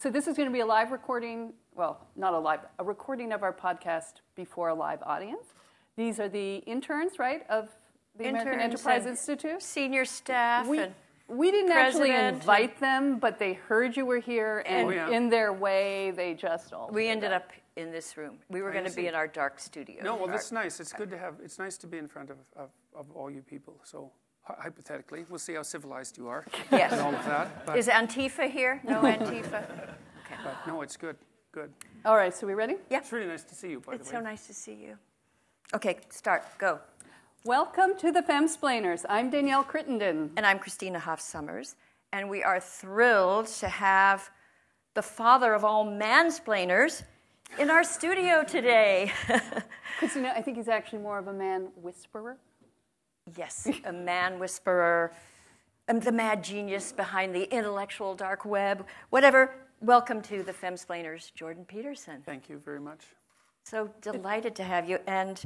So this is going to be a live recording, well, not a live, a recording of our podcast before a live audience. These are the interns, right, of the American Enterprise Institute? Senior staff we didn't actually invite them, but they heard you were here, and in their way, they just all... We ended up in this room. We were going to be in our dark studio. No, well, that's nice. It's good to have, it's nice to be in front of all you people, so... Hypothetically, we'll see how civilized you are. Yes. And all of that. But, is Antifa here? No Antifa? Okay. But no, it's good. Good. All right, so we ready? Yeah. It's really nice to see you, by the way. It's so nice to see you. Okay, start. Go. Welcome to the Femsplainers. I'm Danielle Crittenden. And I'm Christina Hoff Sommers. And we are thrilled to have the father of all mansplainers in our studio today. Christina, I think he's actually more of a man whisperer. Yes, a man whisperer, the mad genius behind the intellectual dark web, whatever. Welcome to the Femsplainers, Jordan Peterson. Thank you very much. So delighted to have you, and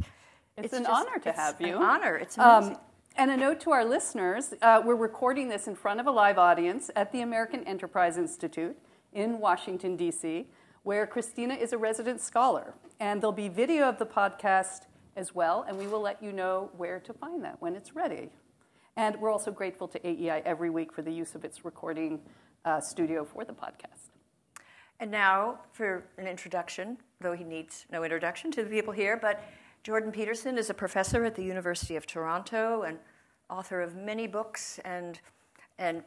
it's an honor to have you. It's an honor. It's amazing. And a note to our listeners, we're recording this in front of a live audience at the American Enterprise Institute in Washington, D.C., where Christina is a resident scholar. And there'll be video of the podcast as well, and we will let you know where to find that when it's ready. And we're also grateful to AEI every week for the use of its recording studio for the podcast. And now for an introduction, though he needs no introduction to the people here, but Jordan Peterson is a professor at the University of Toronto and author of many books and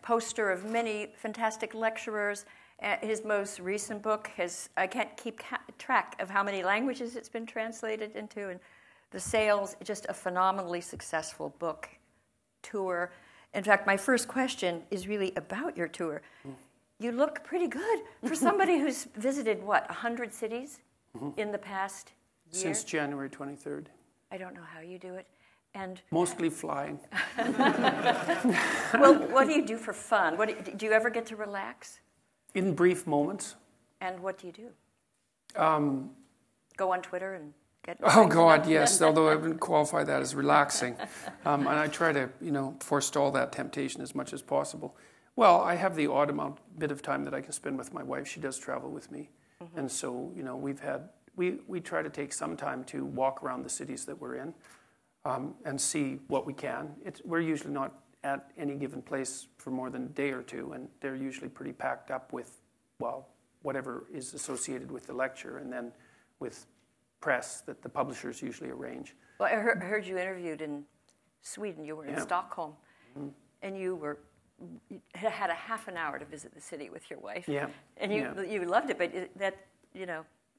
poster of many fantastic lecturers. His most recent book I can't keep track of how many languages it's been translated into, and the sales, just a phenomenally successful book, tour. In fact, my first question is really about your tour. You look pretty good for somebody who's visited, 100 cities in the past year? Since January 23rd. I don't know how you do it. And mostly flying. Well, what do you do for fun? Do you ever get to relax? In brief moments. And what do you do? Go on Twitter and... Oh, God, yes, although I wouldn't qualify that as relaxing. And I try to, forestall that temptation as much as possible. Well, I have the odd bit of time that I can spend with my wife. She does travel with me. Mm-hmm. And so, we try to take some time to walk around the cities that we're in and see what we can. We're usually not at any given place for more than a day or two, and they're usually pretty packed up with, whatever is associated with the lecture, and then with press that the publishers usually arrange. Well, I heard you interviewed in Sweden. You were in Stockholm, and you had a half an hour to visit the city with your wife. Yeah, and you loved it, but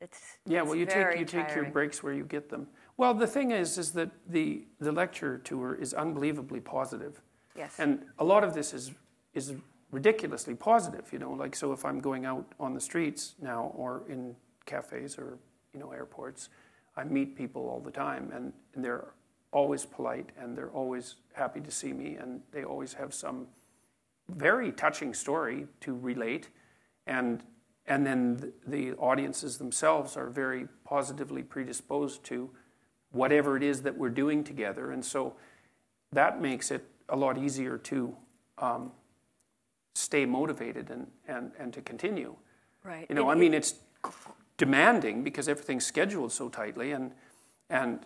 it's you take your breaks where you get them. Well, the thing is that the lecture tour is unbelievably positive. Yes, and a lot of this is ridiculously positive. So if I'm going out on the streets now or in cafes or airports, I meet people all the time, and they're always polite, and they're always happy to see me, and they always have some very touching story to relate, and then the audiences themselves are very positively predisposed to whatever it is that we're doing together, and so that makes it a lot easier to stay motivated and to continue. Right. It's demanding because everything's scheduled so tightly, and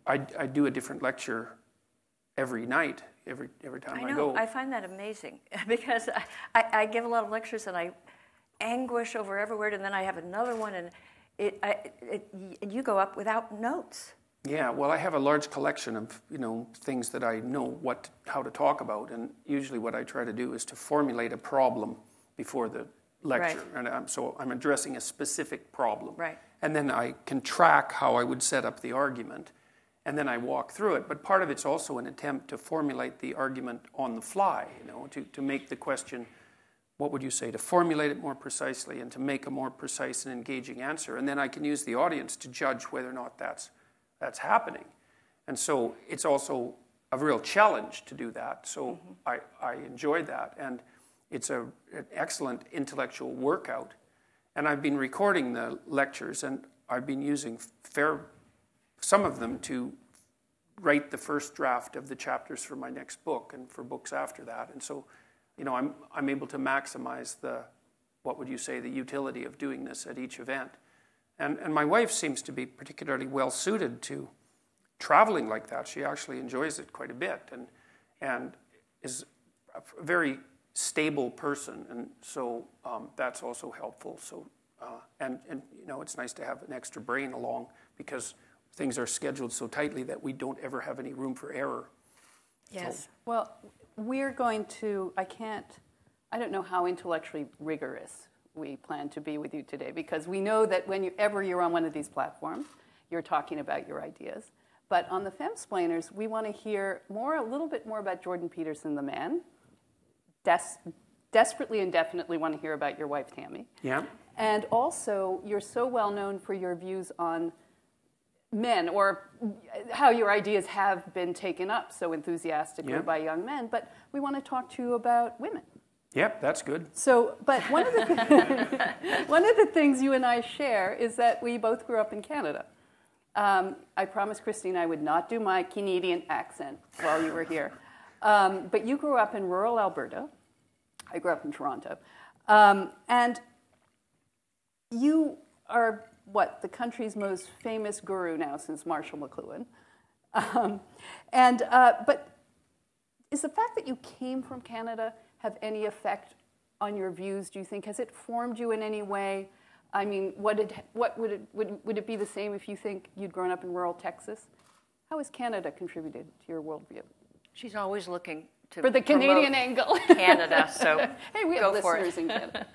I do a different lecture every night, every time I go. I find that amazing because I give a lot of lectures and I anguish over every word, and then I have another one, and you go up without notes. Yeah, well, I have a large collection of things that I know how to talk about, and usually what I try to do is to formulate a problem before the lecture, right. And so I'm addressing a specific problem, right. And then I can track how I would set up the argument, and then I walk through it. But part of it's also an attempt to formulate the argument on the fly, to make the question, what would you say, to formulate it more precisely and to make a more precise and engaging answer, and then I can use the audience to judge whether or not that's happening. And so it's also a real challenge to do that. So I enjoy that, and it's an excellent intellectual workout. And I've been recording the lectures, and I've been using some of them to write the first draft of the chapters for my next book and for books after that. And so, I'm able to maximize the what would you say, the utility of doing this at each event. And my wife seems to be particularly well suited to traveling like that. She actually enjoys it quite a bit and is a very stable person, and so that's also helpful. So and you know, it's nice to have an extra brain along, because things are scheduled so tightly that we don't ever have any room for error. Yes. So, Well, we're going to, I don't know how intellectually rigorous we plan to be with you today, because we know that whenever you're on one of these platforms, you're talking about your ideas. But on the Femsplainers, we want to hear a little bit more about Jordan Peterson, the man. Desperately and definitely want to hear about your wife, Tammy. yeah. And also, you're so well known for your views on men, or how your ideas have been taken up so enthusiastically by young men. But we want to talk to you about women. Yep, that's good. So, but one of the things you and I share is that we both grew up in Canada. I promised Christine I would not do my Canadian accent while you were here. But you grew up in rural Alberta. I grew up in Toronto. And you are, the country's most famous guru now since Marshall McLuhan. But is the fact that you came from Canada have any effect on your views, do you think? Has it formed you in any way? I mean, would it be the same if you think you'd grown up in rural Texas? How has Canada contributed to your worldview? She's always looking to for the Canadian angle. Canada, so hey, we have listeners in Canada.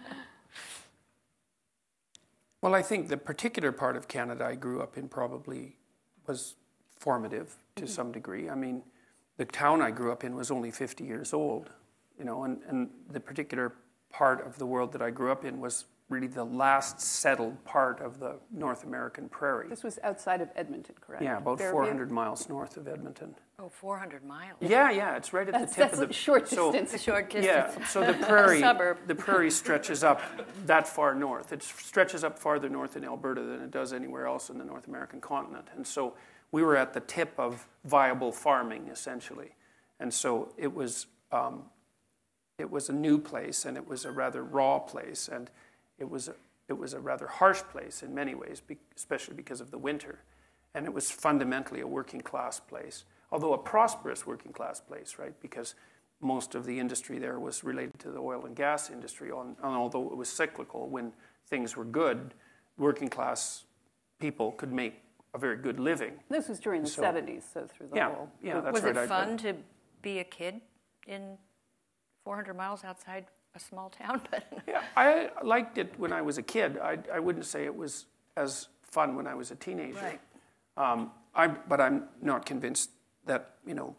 Well, I think the particular part of Canada I grew up in probably was formative to some degree. I mean, the town I grew up in was only 50 years old, you know, and the particular part of the world that I grew up in was really the last settled part of the North American prairie. This was outside of Edmonton, correct? Yeah, about 400 miles north of Edmonton. Oh, 400 miles. Yeah, it's right at the tip of the... That's a short distance. A short distance. Yeah, so the prairie, Suburb. the prairie stretches up that far north. It stretches up farther north in Alberta than it does anywhere else in the North American continent. And so we were at the tip of viable farming, essentially. And so it was a new place, and it was a rather raw place, and it was a rather harsh place in many ways, especially because of the winter. And it was fundamentally a working class place, although a prosperous working class place, right? Because most of the industry there was related to the oil and gas industry, and although it was cyclical, when things were good, working class people could make a very good living. This was during the 70s, so through the whole... Yeah, that's was right. Was it fun to be a kid in 400 miles outside a small town? Yeah, I liked it when I was a kid. I wouldn't say it was as fun when I was a teenager. Right. But I'm not convinced that, you know,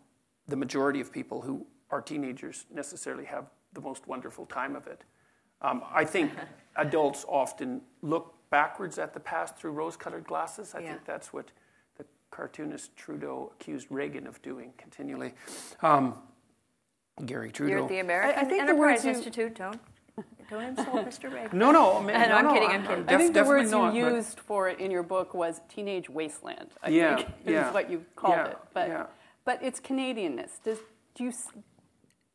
the majority of people who are teenagers necessarily have the most wonderful time of it. I think adults often look backwards at the past through rose-colored glasses. I think that's what the cartoonist Trudeau accused Reagan of doing continually. Gary Trudeau. You're at the American Enterprise Institute, don't insult Mr. Reagan. No, I'm kidding. I think the words you used for it in your book was teenage wasteland, I think, is what you called it. But it's Canadianness.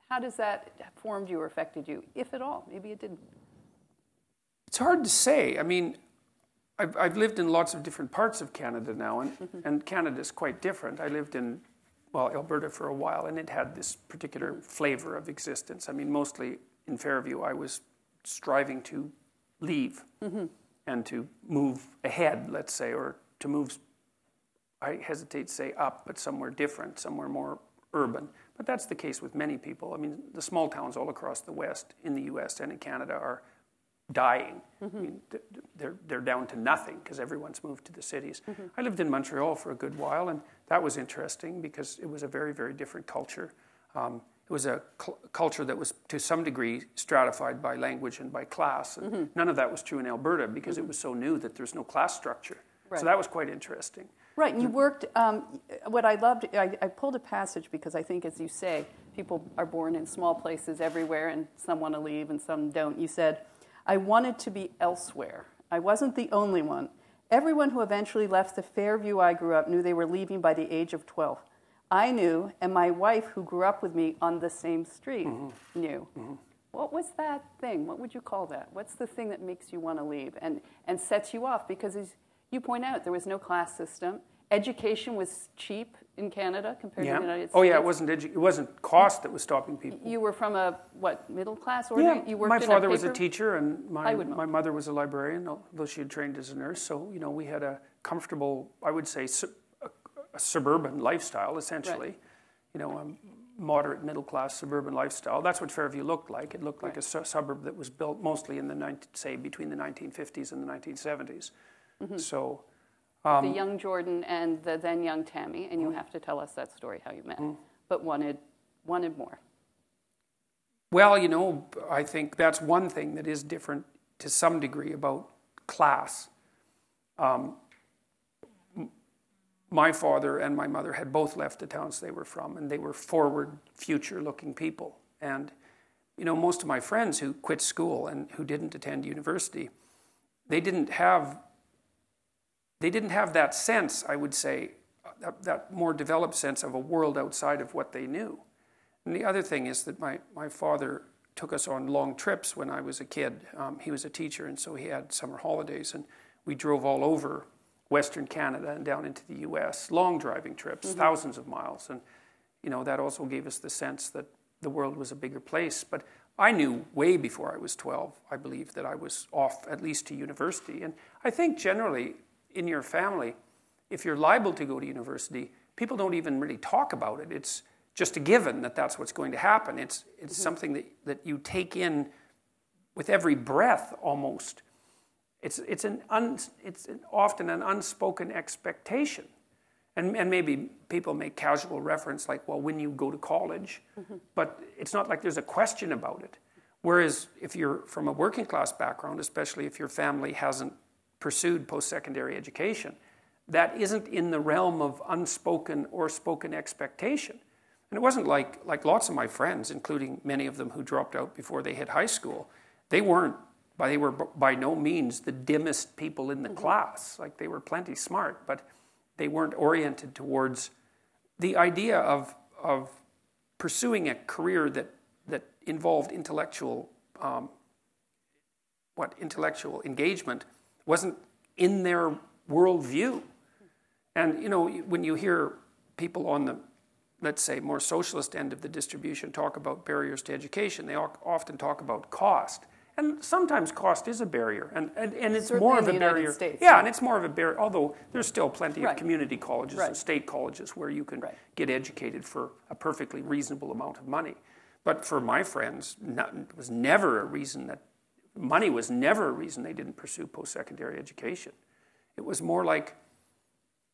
How does that formed you or affected you, if at all? Maybe it didn't. It's hard to say. I mean, I've lived in lots of different parts of Canada now, and Canada's quite different. I lived in Alberta for a while, and it had this particular flavor of existence. I mean, mostly in Fairview, I was striving to leave and to move ahead, let's say, or to move, I hesitate to say up, but somewhere different, somewhere more urban. But that's the case with many people. I mean, the small towns all across the West, in the U.S. and in Canada, are dying. I mean, they're down to nothing because everyone's moved to the cities. I lived in Montreal for a good while, and that was interesting because it was a very, very different culture. It was a culture that was, to some degree, stratified by language and by class. And none of that was true in Alberta because it was so new that there's no class structure. Right. So that was quite interesting. Right, and you worked, what I loved, I pulled a passage because I think, as you say, people are born in small places everywhere, and some want to leave and some don't. You said, I wanted to be elsewhere. I wasn't the only one. Everyone who eventually left the Fairview I grew up knew they were leaving by the age of 12. I knew, and my wife, who grew up with me on the same street, knew. What was that thing? What would you call that? What's the thing that makes you want to leave and sets you off? Because as you point out, there was no class system. Education was cheap in Canada compared to the United States. Oh yeah, it wasn't cost that was stopping people. You were from a, middle class order? Yeah, You worked my in father a was a paper? teacher and my mother was a librarian, although she had trained as a nurse. So, we had a comfortable, I would say, a suburban lifestyle, essentially. Right. A moderate middle-class suburban lifestyle. That's what Fairview looked like. It looked like a suburb that was built mostly in between the 1950s and the 1970s. Mm-hmm. So... the young Jordan and the then young Tammy, and you have to tell us that story, how you met, but wanted more. Well, I think that's one thing that is different to some degree about class. My father and my mother had both left the towns they were from, and they were forward, future-looking people. And, most of my friends who quit school and who didn't attend university, they didn't have that sense, I would say, that more developed sense of a world outside of what they knew. And the other thing is that my father took us on long trips when I was a kid. He was a teacher, and so he had summer holidays, and we drove all over Western Canada and down into the U.S., long driving trips, thousands of miles. And, that also gave us the sense that the world was a bigger place. But I knew way before I was 12, I believe, that I was off at least to university. And I think generally, in your family, if you're liable to go to university, people don't even really talk about it. It's just a given that that's what's going to happen. It's something that you take in with every breath almost. It's often an unspoken expectation. And maybe people make casual reference like, well, when you go to college, but it's not like there's a question about it. Whereas if you're from a working class background, especially if your family hasn't pursued post-secondary education, that isn't in the realm of unspoken or spoken expectation. And it wasn't like lots of my friends, including many of them who dropped out before they hit high school, they were by no means the dimmest people in the class. Like, they were plenty smart, but they weren't oriented towards the idea of pursuing a career that involved intellectual engagement wasn't in their worldview. And, when you hear people on the, let's say, more socialist end of the distribution talk about barriers to education, they often talk about cost. And sometimes cost is a barrier, and it's certainly more of a barrier. States, yeah, and it's more of a barrier, although there's still plenty of community colleges and state colleges where you can get educated for a perfectly reasonable amount of money. But for my friends, money was never a reason they didn't pursue post-secondary education. It was more like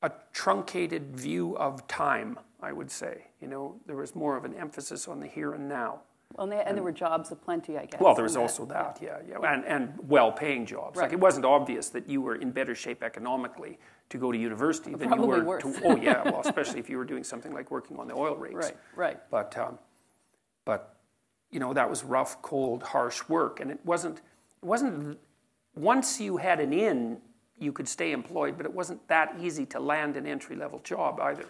a truncated view of time, I would say. There was more of an emphasis on the here and now. Well, and there were jobs aplenty, I guess. Well, there was also that, yeah. And well-paying jobs. Right. Like, it wasn't obvious that you were in better shape economically to go to university than you were worse. Well, especially if you were doing something like working on the oil rigs. Right. But that was rough, cold, harsh work, and it wasn't. Once you had an in, you could stay employed, but it wasn't that easy to land an entry-level job either,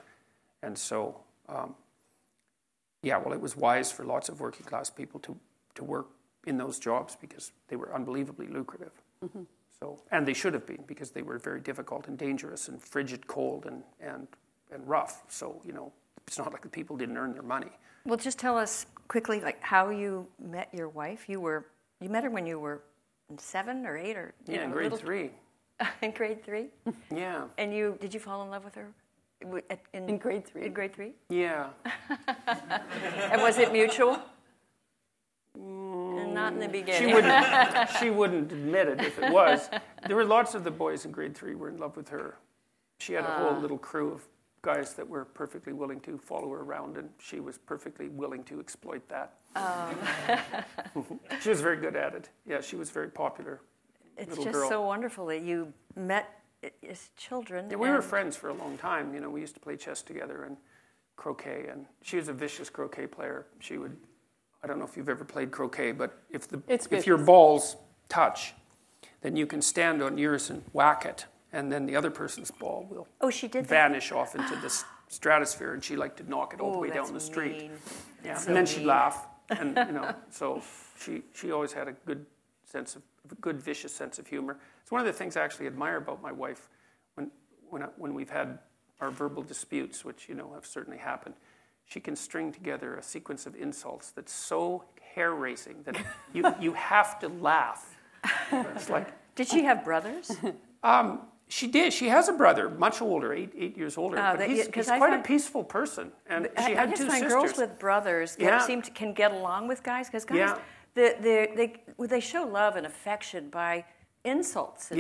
and so. It was wise for lots of working class people to work in those jobs because they were unbelievably lucrative. Mm-hmm. So, and they should have been, because they were very difficult and dangerous and frigid, cold and rough. So, it's not like the people didn't earn their money. Well, just tell us quickly, how you met your wife. You met her when you were 7 or 8 or in grade 3. In grade 3? Yeah. And did you fall in love with her? In grade 3? In grade 3? Yeah. And was it mutual? Not in the beginning. She wouldn't admit it if it was. There were lots of the boys in grade 3 were in love with her. She had a whole little crew of guys that were perfectly willing to follow her around, and she was perfectly willing to exploit that. She was very good at it. Yeah, she was very popular. It's just girl. So wonderful that you met as children. Yeah, we were friends for a long time. We used to play chess together and croquet, and she was a vicious croquet player. She would, I don't know if you've ever played croquet, but if your balls touch, then you can stand on yours and whack it, and then the other person's ball will vanish off into the stratosphere, and she liked to knock it all the way down the street. Yeah. And then she'd laugh. And, so she always had a good vicious sense of humor. It's one of the things I actually admire about my wife when we've had our verbal disputes, which, have certainly happened. She can string together a sequence of insults that's so hair-raising that you have to laugh. It's like... Did she have brothers? She did. She has a brother, much older, 8 years older. But he's quite a peaceful person. And she had two sisters. I just find girls with brothers can get along with guys, because guys, they show love and affection by insults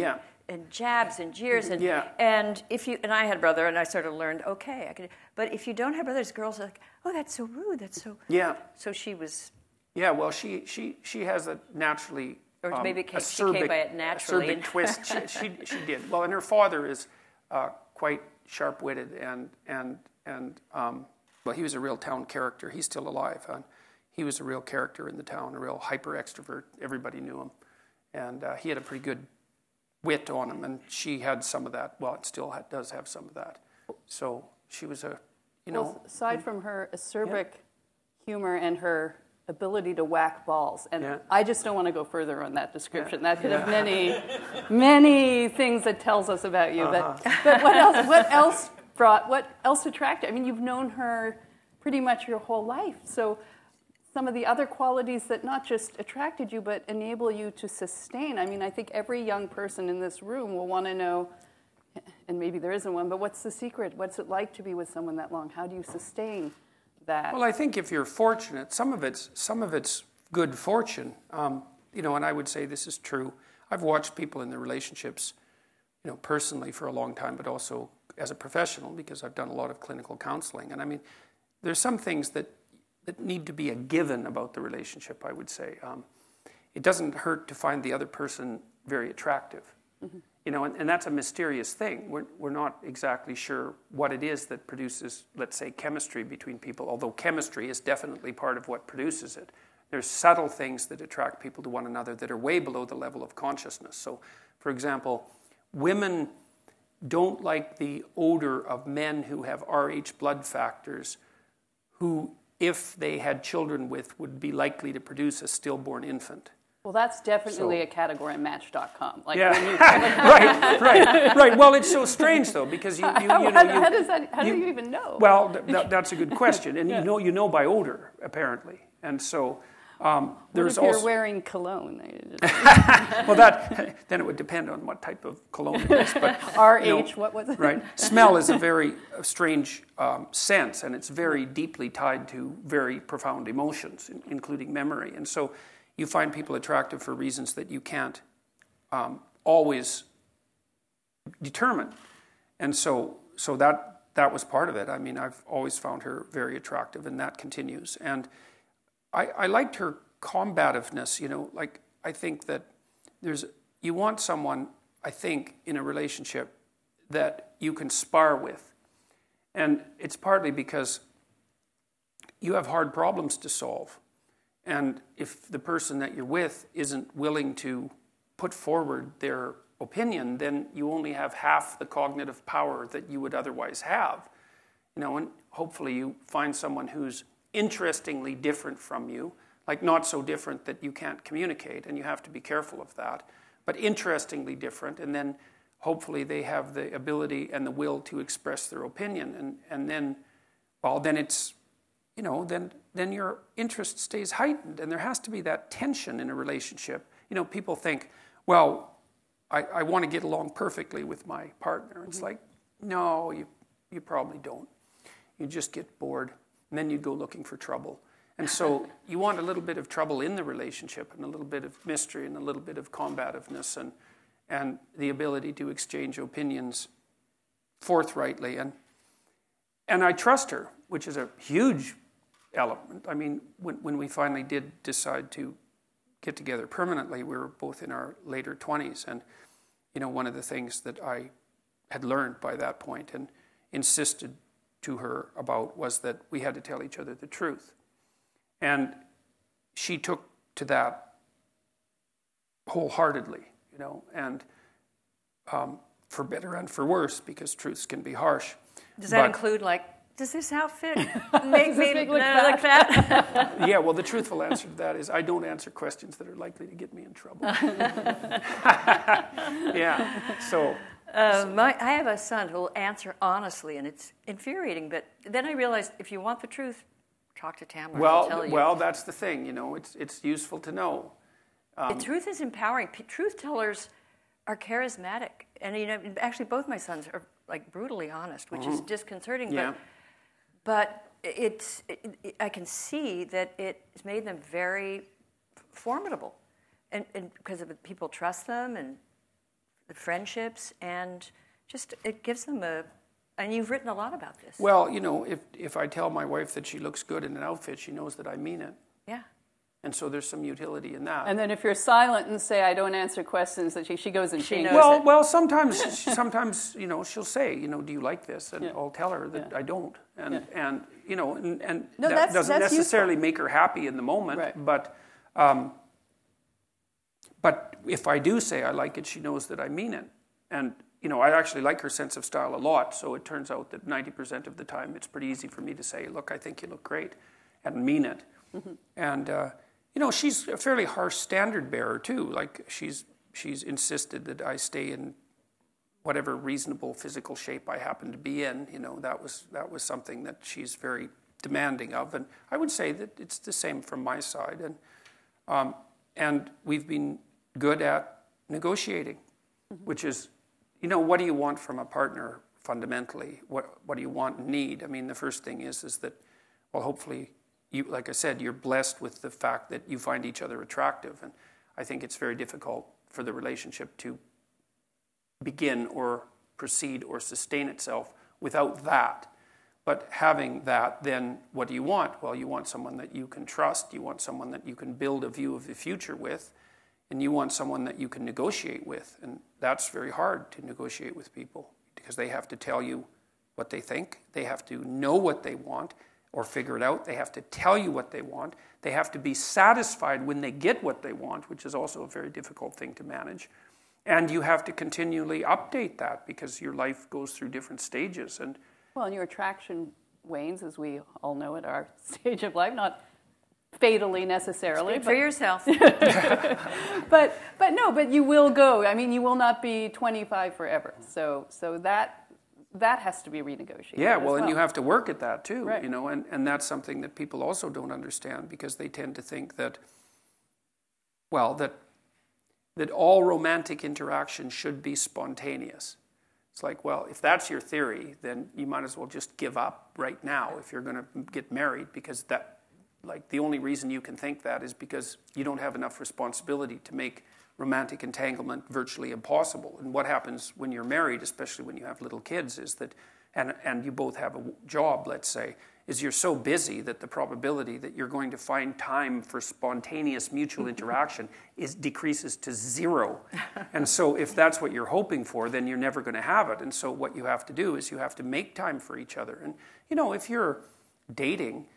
and jabs and jeers. And I had a brother, and I sort of learned, okay, I could. But if you don't have brothers, girls are like, oh, that's so rude. That's so. Yeah. So she was. Yeah. Well, she has a naturally. Or maybe she came by it naturally. Acerbic twist. She did. Well, and her father is quite sharp-witted, and well, he was a real town character. He's still alive. He was a real character in the town, a real hyper-extrovert. Everybody knew him. And he had a pretty good wit on him, and she had some of that. Well, it still does have some of that. So she was Well, aside from her acerbic humor and her ability to whack balls, and I just don't want to go further on that description. That could have many things that tells us about you. But what else attracted? I mean, you've known her pretty much your whole life. So some of the other qualities that not just attracted you, but enable you to sustain. I mean, I think every young person in this room will want to know, and maybe there isn't one, but what's the secret? What's it like to be with someone that long? How do you sustain that? Well, I think if you're fortunate, some of it's good fortune. And I would say this is true. I've watched people in their relationships, personally for a long time, but also as a professional because I've done a lot of clinical counseling. And I mean, there's some things that need to be a given about the relationship, I would say. It doesn't hurt to find the other person very attractive. Mm-hmm. And that's a mysterious thing. We're not exactly sure what it is that produces, let's say, chemistry between people, although chemistry is definitely part of what produces it. There's subtle things that attract people to one another that are way below the level of consciousness. So, for example, women don't like the odor of men who have Rh blood factors who, if they had children with, would be likely to produce a stillborn infant. Well, that's definitely a category on Match.com. Like right. Well, it's so strange though because how do you even know? Well, that's a good question, and you know by odor apparently, and so there's what if you're wearing cologne? Well, then it would depend on what type of cologne it is. But RH, what was it? Right. Smell is a very strange sense, and it's very deeply tied to very profound emotions, including memory, and so. You find people attractive for reasons that you can't always determine. And so that was part of it. I mean, I've always found her very attractive, and that continues. And I liked her combativeness, like I think that you want someone, I think, in a relationship that you can spar with. And it's partly because you have hard problems to solve. And if the person that you're with isn't willing to put forward their opinion, then you only have half the cognitive power that you would otherwise have. And hopefully you find someone who's interestingly different from you, like not so different that you can't communicate, and you have to be careful of that, but interestingly different, and then hopefully they have the ability and the will to express their opinion, and then it's, then your interest stays heightened, and there has to be that tension in a relationship. People think, well, I want to get along perfectly with my partner. It's like, no, you probably don't. You just get bored, and then you go looking for trouble. And so you want a little bit of trouble in the relationship, and a little bit of mystery, and a little bit of combativeness, and the ability to exchange opinions forthrightly. And I trust her, which is a huge element. I mean, when we finally did decide to get together permanently, we were both in our later 20s. And, one of the things that I had learned by that point and insisted to her about was that we had to tell each other the truth. And she took to that wholeheartedly, and for better and for worse, because truths can be harsh. Does that include, like, does this outfit make me look look fat? Yeah, well, the truthful answer to that is I don't answer questions that are likely to get me in trouble. Yeah, so... I have a son who will answer honestly, and it's infuriating. But then I realized if you want the truth, talk to Tamara. She'll tell you. Well, that's the thing. You know, it's useful to know. The truth is empowering. Truth tellers are charismatic, and you know, actually, both my sons are like brutally honest, which is disconcerting. Yeah. But I can see that it's made them very formidable, and because of people trust them and the friendships, and just it gives them and you've written a lot about this. Well, you know, if I tell my wife that she looks good in an outfit, she knows that I mean it. Yeah. And so there's some utility in that. And then if you're silent and say, I don't answer questions, that she goes and changes knows it. Well, sometimes, you know, she'll say, you know, do you like this? And I'll tell her that I don't. And you know, and No, that doesn't that's necessarily useful. make her happy in the moment. Right. But if I do say I like it, she knows that I mean it. And, you know, I actually like her sense of style a lot. So it turns out that 90% of the time it's pretty easy for me to say, look, I think you look great, and mean it. Mm-hmm. And, you know, she's a fairly harsh standard bearer, too. Like, she's insisted that I stay in whatever reasonable physical shape I happen to be in. You know, that was something that she's very demanding of. And I would say that it's the same from my side. And we've been good at negotiating, which is, you know, what do you want from a partner fundamentally? What do you want and need? I mean, the first thing is that, well, hopefully, you, like I said, you're blessed with the fact that you find each other attractive. And I think it's very difficult for the relationship to begin or proceed or sustain itself without that. But having that, then what do you want? Well, you want someone that you can trust. You want someone that you can build a view of the future with. And you want someone that you can negotiate with. And that's very hard to negotiate with people because they have to tell you what they think. They have to know what they want or figure it out. They have to tell you what they want. They have to be satisfied when they get what they want, which is also a very difficult thing to manage. And you have to continually update that because your life goes through different stages. Well, and your attraction wanes, as we all know at our stage of life, not fatally necessarily. Speak for yourself. but you will go. I mean, you will not be 25 forever. So that has to be renegotiated. Yeah, well, and you have to work at that too, right. You know, and that's something that people also don't understand because they tend to think that, well, that all romantic interaction should be spontaneous. It's like, well, if that's your theory, then you might as well just give up right now if you're going to get married because that, like, the only reason you can think that is because you don't have enough responsibility to make romantic entanglement virtually impossible. And what happens when you're married, especially when you have little kids, is that, and you both have a job, let's say, is you're so busy that the probability that you're going to find time for spontaneous mutual interaction decreases to zero. And so if that's what you're hoping for, then you're never going to have it. And so what you have to do is you have to make time for each other. And, you know, if you're dating,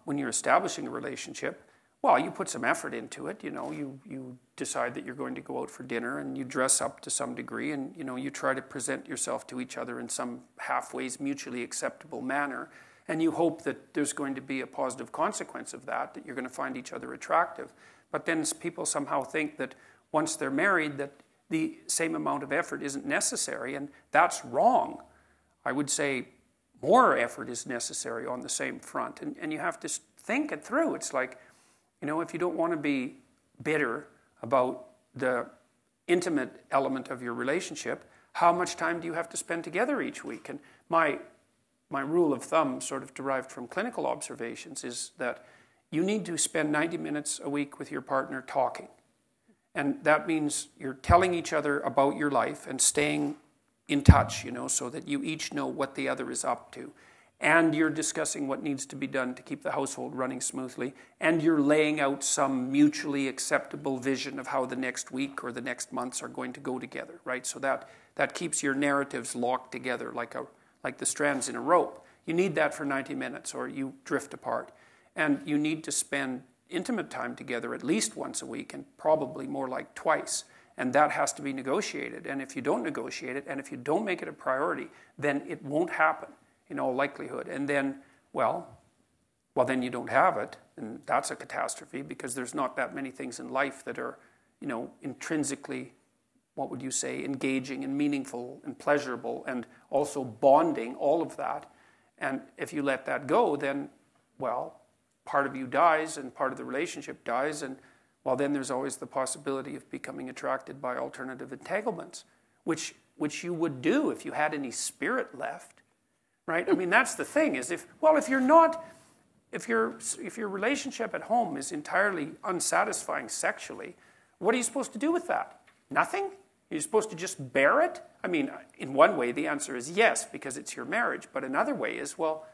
when you're establishing a relationship, well, you put some effort into it. You know, you decide that you're going to go out for dinner and you dress up to some degree and, you know, you try to present yourself to each other in some halfway mutually acceptable manner. And you hope that there's going to be a positive consequence of that you're going to find each other attractive. But then people somehow think that once they're married that the same amount of effort isn't necessary, and that's wrong. I would say more effort is necessary on the same front. And you have to think it through. It's like, you know, if you don't want to be bitter about the intimate element of your relationship, how much time do you have to spend together each week? And my rule of thumb, sort of derived from clinical observations, is that you need to spend 90 minutes a week with your partner talking. And that means you're telling each other about your life and staying in touch, you know, so that you each know what the other is up to. And you're discussing what needs to be done to keep the household running smoothly. And you're laying out some mutually acceptable vision of how the next week or the next months are going to go together, right? So that keeps your narratives locked together like the strands in a rope. You need that for 90 minutes or you drift apart. And you need to spend intimate time together at least once a week and probably more like twice. And that has to be negotiated. And if you don't negotiate it and if you don't make it a priority, then it won't happen. in all likelihood. And then, well, then you don't have it, and that's a catastrophe because there's not that many things in life that are, intrinsically, what would you say, engaging and meaningful and pleasurable and also bonding, all of that. And if you let that go, then, well, part of you dies and part of the relationship dies, and well, then there's always the possibility of becoming attracted by alternative entanglements, which you would do if you had any spirit left, right? I mean, that's the thing is if your relationship at home is entirely unsatisfying sexually, what are you supposed to do with that? Nothing? You're supposed to just bear it? I mean, in one way, the answer is yes, because it's your marriage. But another way is, well,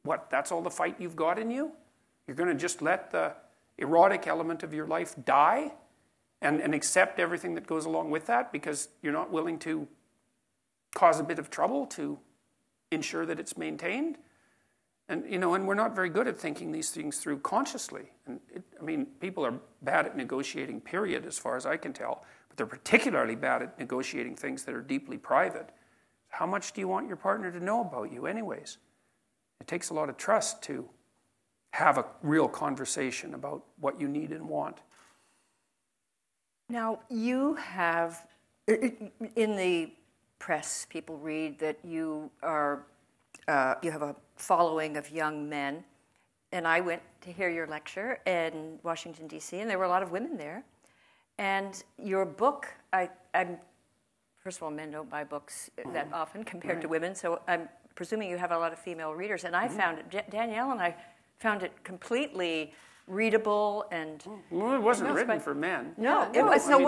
what, that's all the fight you've got in you? You're going to just let the erotic element of your life die and accept everything that goes along with that because you're not willing to cause a bit of trouble to ensure that it's maintained? And, and we're not very good at thinking these things through consciously. And people are bad at negotiating, period, as far as I can tell. But they're particularly bad at negotiating things that are deeply private. How much do you want your partner to know about you anyways? It takes a lot of trust to have a real conversation about what you need and want. Now, you have, in the press, people read that you have a following of young men. And I went to hear your lecture in Washington, D.C., and there were a lot of women there. And your book, first of all, men don't buy books that often compared to women, so I'm presuming you have a lot of female readers. And I found it, Danielle and I found it completely readable and... Well, it wasn't written for men. No, it was. So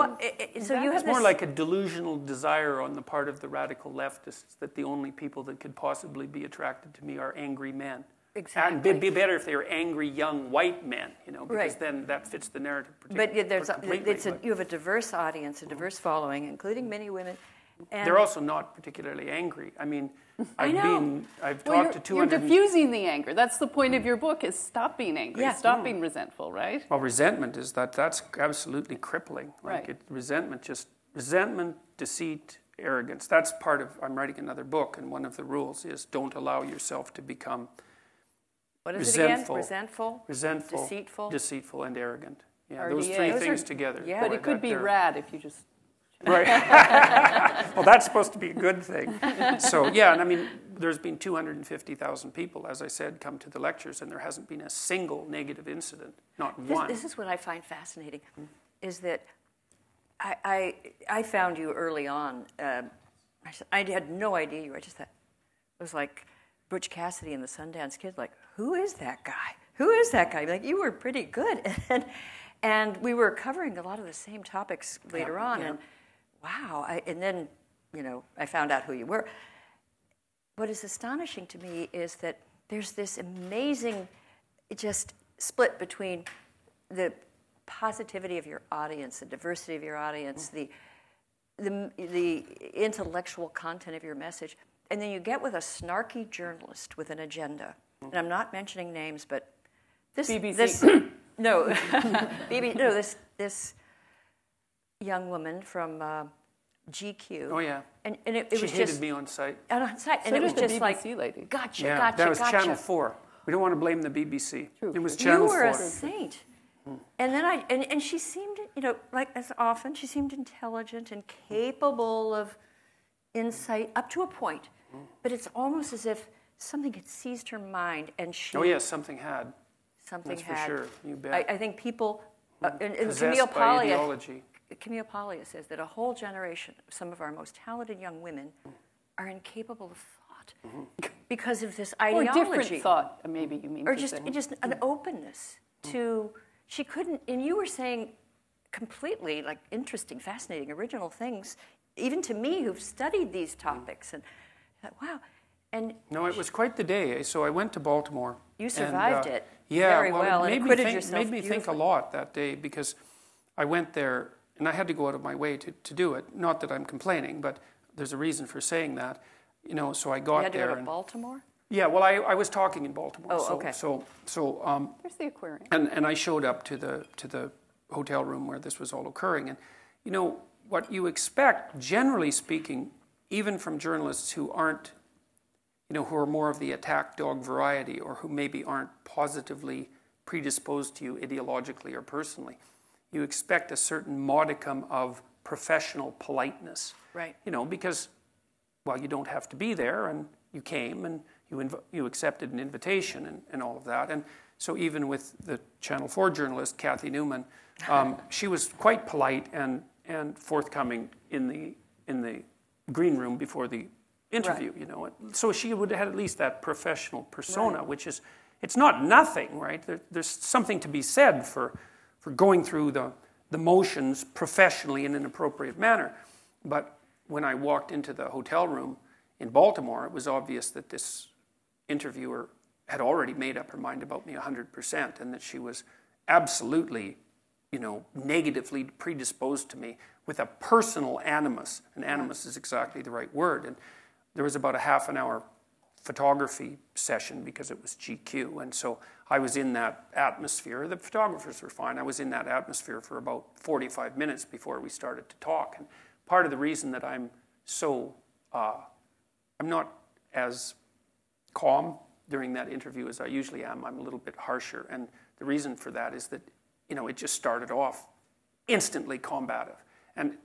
you have more like a delusional desire on the part of the radical leftists that the only people that could possibly be attracted to me are angry men. Exactly. And it'd be better if they were angry young white men, because right. Then that fits the narrative. But you have a diverse audience, a diverse following, including many women. And they're also not particularly angry. I mean, I've talked to 200... You're diffusing the anger. That's the point of your book, is stop being angry, stop being resentful, right? Well, resentment is that's absolutely crippling. Right. Resentment, deceit, arrogance. That's part of, I'm writing another book, and one of the rules is don't allow yourself to become what is resentful, it again? Resentful, deceitful, and arrogant. Yeah, RDA. Those three things together. Yeah. But it could be rad if you just... Right. Well, that's supposed to be a good thing. So, and there's been 250,000 people, as I said, come to the lectures, and there hasn't been a single negative incident, not one. This is what I find fascinating, is that I found you early on. I had no idea you were. I just thought it was like Butch Cassidy and the Sundance Kid. Like, who is that guy? Who is that guy? Like, you were pretty good, and we were covering a lot of the same topics later on, and wow. And then, I found out who you were. What is astonishing to me is that there's this amazing just split between the positivity of your audience, the diversity of your audience, the intellectual content of your message, and then you get with a snarky journalist with an agenda. And I'm not mentioning names, but this BBC. This young woman from GQ. Oh yeah. And it she was hated just me on site. And So it was did just the like BBC lady. gotcha. That was Channel 4. We don't want to blame the BBC. True. It was Channel 4. You were a saint. And then and she seemed, like as often, she seemed intelligent and capable of insight up to a point. But it's almost as if something had seized her mind, and she... Oh yes, something had. Something That's had. for sure. You bet. I think people... and Possessed by ideology. Camille Paglia says that a whole generation of some of our most talented young women are incapable of thought because of this ideology. Or different thought, maybe you mean. Or just an openness to... She couldn't... And you were saying completely, like, interesting, fascinating, original things, even to me who've studied these topics. And I thought, wow. And no, it was quite the day. So I went to Baltimore. You survived it very well and acquitted yourself beautifully. It made me think a lot that day because I went there, and I had to go out of my way to do it. Not that I'm complaining, but there's a reason for saying that. So I got there. You had to go to Baltimore? Yeah, well, I was talking in Baltimore. Oh, okay. So There's the aquarium. And I showed up to the hotel room where this was all occurring, and what you expect, generally speaking, even from journalists who aren't who are more of the attack dog variety, or who maybe aren't positively predisposed to you ideologically or personally. You expect a certain modicum of professional politeness. Right. Because, well, you don't have to be there, and you came, and you accepted an invitation and all of that. And so even with the Channel 4 journalist, Kathy Newman, she was quite polite and forthcoming in the green room before the interview, right. So she would have had at least that professional persona, right. Which is, it's not nothing, right? There's something to be said for going through the motions professionally in an appropriate manner. But when I walked into the hotel room in Baltimore, it was obvious that this interviewer had already made up her mind about me 100%, and that she was absolutely, negatively predisposed to me with a personal animus. And animus is exactly the right word. And there was about a half an hour photography session because it was GQ. And so I was in that atmosphere. The photographers were fine. I was in that atmosphere for about 45 minutes before we started to talk. And part of the reason that I'm so, I'm not as calm during that interview as I usually am. I'm a little bit harsher. And the reason for that is that, it just started off instantly combative. And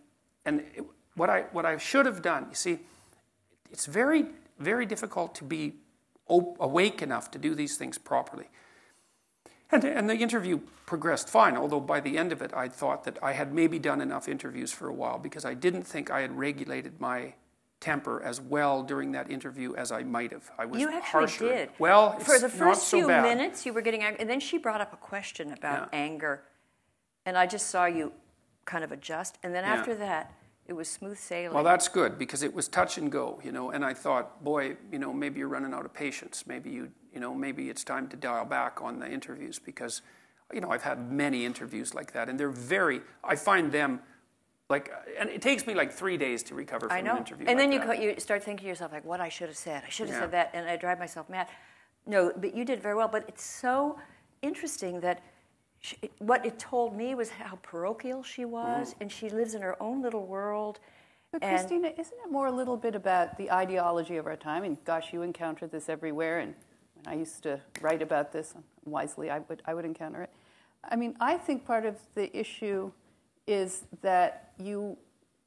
what I should have done, you see, it's very, very difficult to be awake enough to do these things properly. And the interview progressed fine, although by the end of it, I thought that I had maybe done enough interviews for a while, because I didn't think I had regulated my temper as well during that interview as I might have. I was You actually harsher. did. Well, it's for the first not so few bad. minutes, you were getting angry, and then she brought up a question about anger, and I just saw you kind of adjust, and then after that, it was smooth sailing. Well, that's good, because it was touch and go, and I thought, boy, maybe you're running out of patience. Maybe maybe it's time to dial back on the interviews, because, I've had many interviews like that, and I find them and it takes me 3 days to recover from an interview. And then that. you start thinking to yourself, what I should have said. I should have said that, and I drive myself mad. No, but you did very well. But it's so interesting that what it told me was how parochial she was, and she lives in her own little world. But Christina, isn't it more a little bit about the ideology of our time? And gosh, you encounter this everywhere. And when I used to write about this, wisely, I would encounter it. I mean, I think part of the issue is that you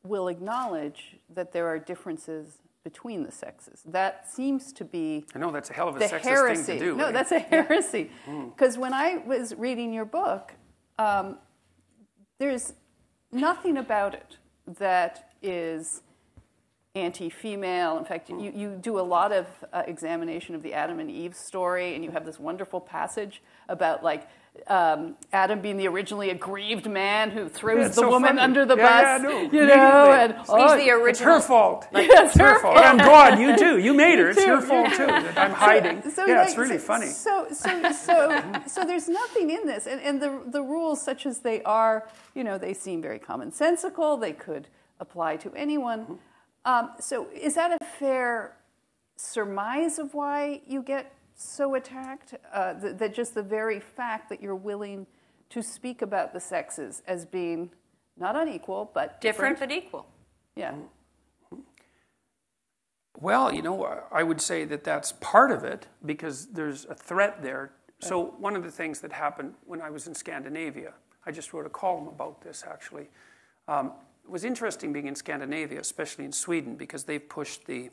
will acknowledge that there are differences between the sexes. That seems to be I know, that's a hell of a sexist heresy. thing to do. No, that's a heresy. Because when I was reading your book, there's nothing about it that is anti-female. In fact, you do a lot of examination of the Adam and Eve story, and you have this wonderful passage about Adam being the originally aggrieved man who throws the woman under the bus. No, and he's the original. It's her fault. It's her fault. And God, you too. You made her. It's your fault too. That I'm hiding. It's really funny. So there's nothing in this, and the rules, such as they are, they seem very commonsensical. They could apply to anyone. So is that a fair surmise of why you get so attacked? That just the very fact that you're willing to speak about the sexes as being not unequal, but different but equal. Yeah. Well, I would say that that's part of it, because there's a threat there. So one of the things that happened when I was in Scandinavia, I just wrote a column about this, actually. It was interesting being in Scandinavia, especially in Sweden, because they've pushed the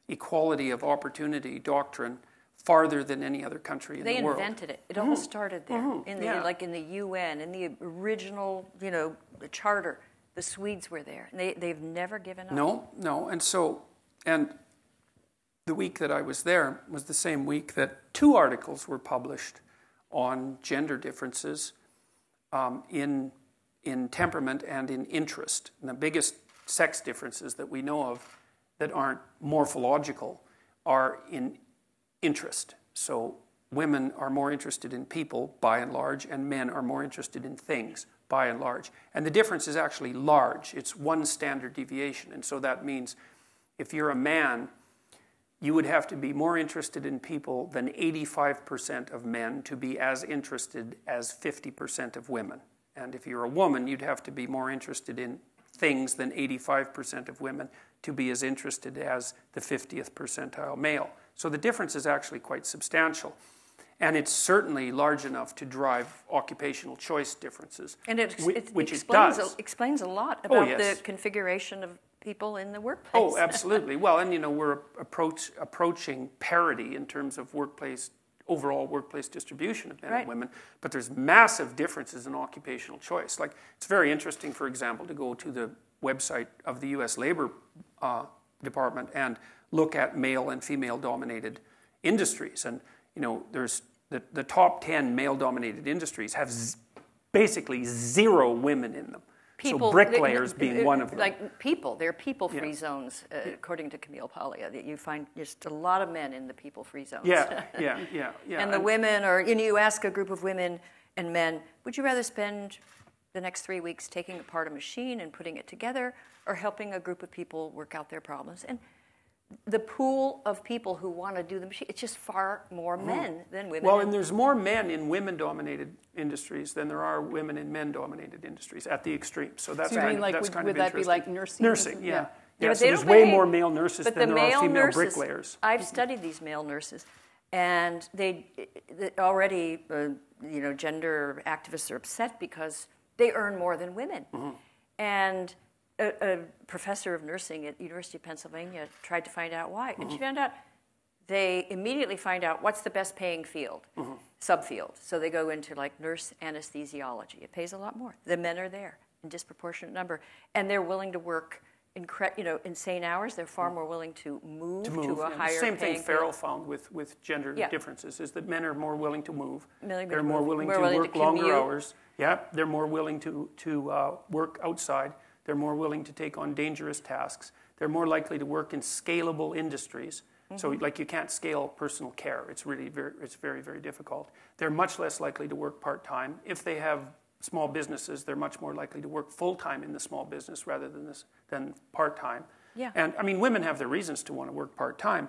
equality of opportunity doctrine farther than any other country in the world. They invented it. It all started there, in the UN, in the original, the charter. The Swedes were there, and they've never given up. No, and the week that I was there was the same week that 2 articles were published on gender differences in temperament and in interest. And the biggest sex differences that we know of that aren't morphological are in interest. So women are more interested in people, by and large, and men are more interested in things, by and large. And the difference is actually large. It's 1 standard deviation. And so that means if you're a man, you would have to be more interested in people than 85% of men to be as interested as 50% of women. And if you're a woman, you'd have to be more interested in things than 85% of women to be as interested as the 50th percentile male. So the difference is actually quite substantial. And it's certainly large enough to drive occupational choice differances, And which it does. explains a lot about yes. the configuration of people in the workplace. Oh, absolutely. Well, and we're approaching parity in terms of overall workplace distribution of men and women, but there's massive differences in occupational choice. Like, it's very interesting, for example, to go to the website of the U.S. Labor Department and look at male and female-dominated industries. And, there's the top 10 male-dominated industries have basically 0 women in them. So bricklayers being one of them. They're people-free zones, according to Camille Paglia, that you find just a lot of men in the people-free zones. Yeah. And the women you ask a group of women and men, would you rather spend the next 3 weeks taking apart a machine and putting it together, or helping a group of people work out their problems? And the pool of people who want to do the machine, it's just far more men than women. Well, and there's more men in women-dominated industries than there are women in men-dominated industries at the extreme. So that's kind of interesting. Would that be like nursing? Nursing, yeah. Yeah, so there's way more male nurses but than there are female bricklayers. I've studied these male nurses, and they already, gender activists are upset because they earn more than women. And a professor of nursing at the University of Pennsylvania tried to find out why. And she found out they immediately find out what's the best paying field, subfield. So they go into like nurse anesthesiology. It pays a lot more. The men are there in disproportionate number. And they're willing to work insane hours. They're far more willing to move to a higher Same paying thing Farrell found with gender differences, is that men are more willing to move. They're more willing to work longer hours. Yeah, they're more willing to work outside. They're more willing to take on dangerous tasks. They're more likely to work in scalable industries. So, like, you can't scale personal care. It's really very, very difficult. They're much less likely to work part-time. If they have small businesses, they're much more likely to work full-time in the small business rather than part-time. Yeah. And, I mean, women have their reasons to want to work part-time.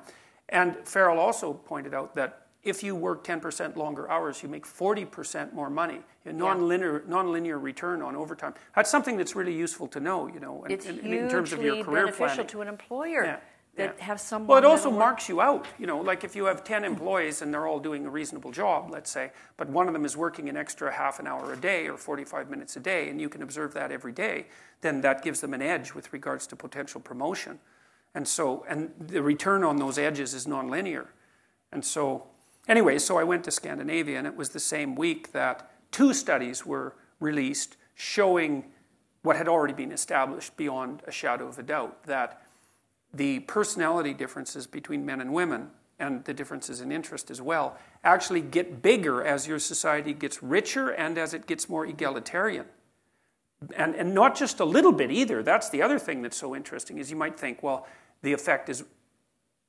And Farrell also pointed out that if you work 10% longer hours, you make 40% more money. Non-linear return on overtime. That's something that's really useful to know, it's in terms of your career beneficial planning. To an employer that have someone. Well, it also marks you out. Like if you have 10 employees and they're all doing a reasonable job, let's say, but one of them is working an extra half an hour a day or 45 minutes a day, and you can observe that every day, then that gives them an edge with regards to potential promotion. And the return on those edges is nonlinear. And so, anyway, so I went to Scandinavia, and it was the same week that 2 studies were released showing what had already been established beyond a shadow of a doubt, that the personality differences between men and women, and the differences in interest as well, actually get bigger as your society gets richer and as it gets more egalitarian. And not just a little bit either. That's the other thing that's so interesting, is you might think, well, the effect is,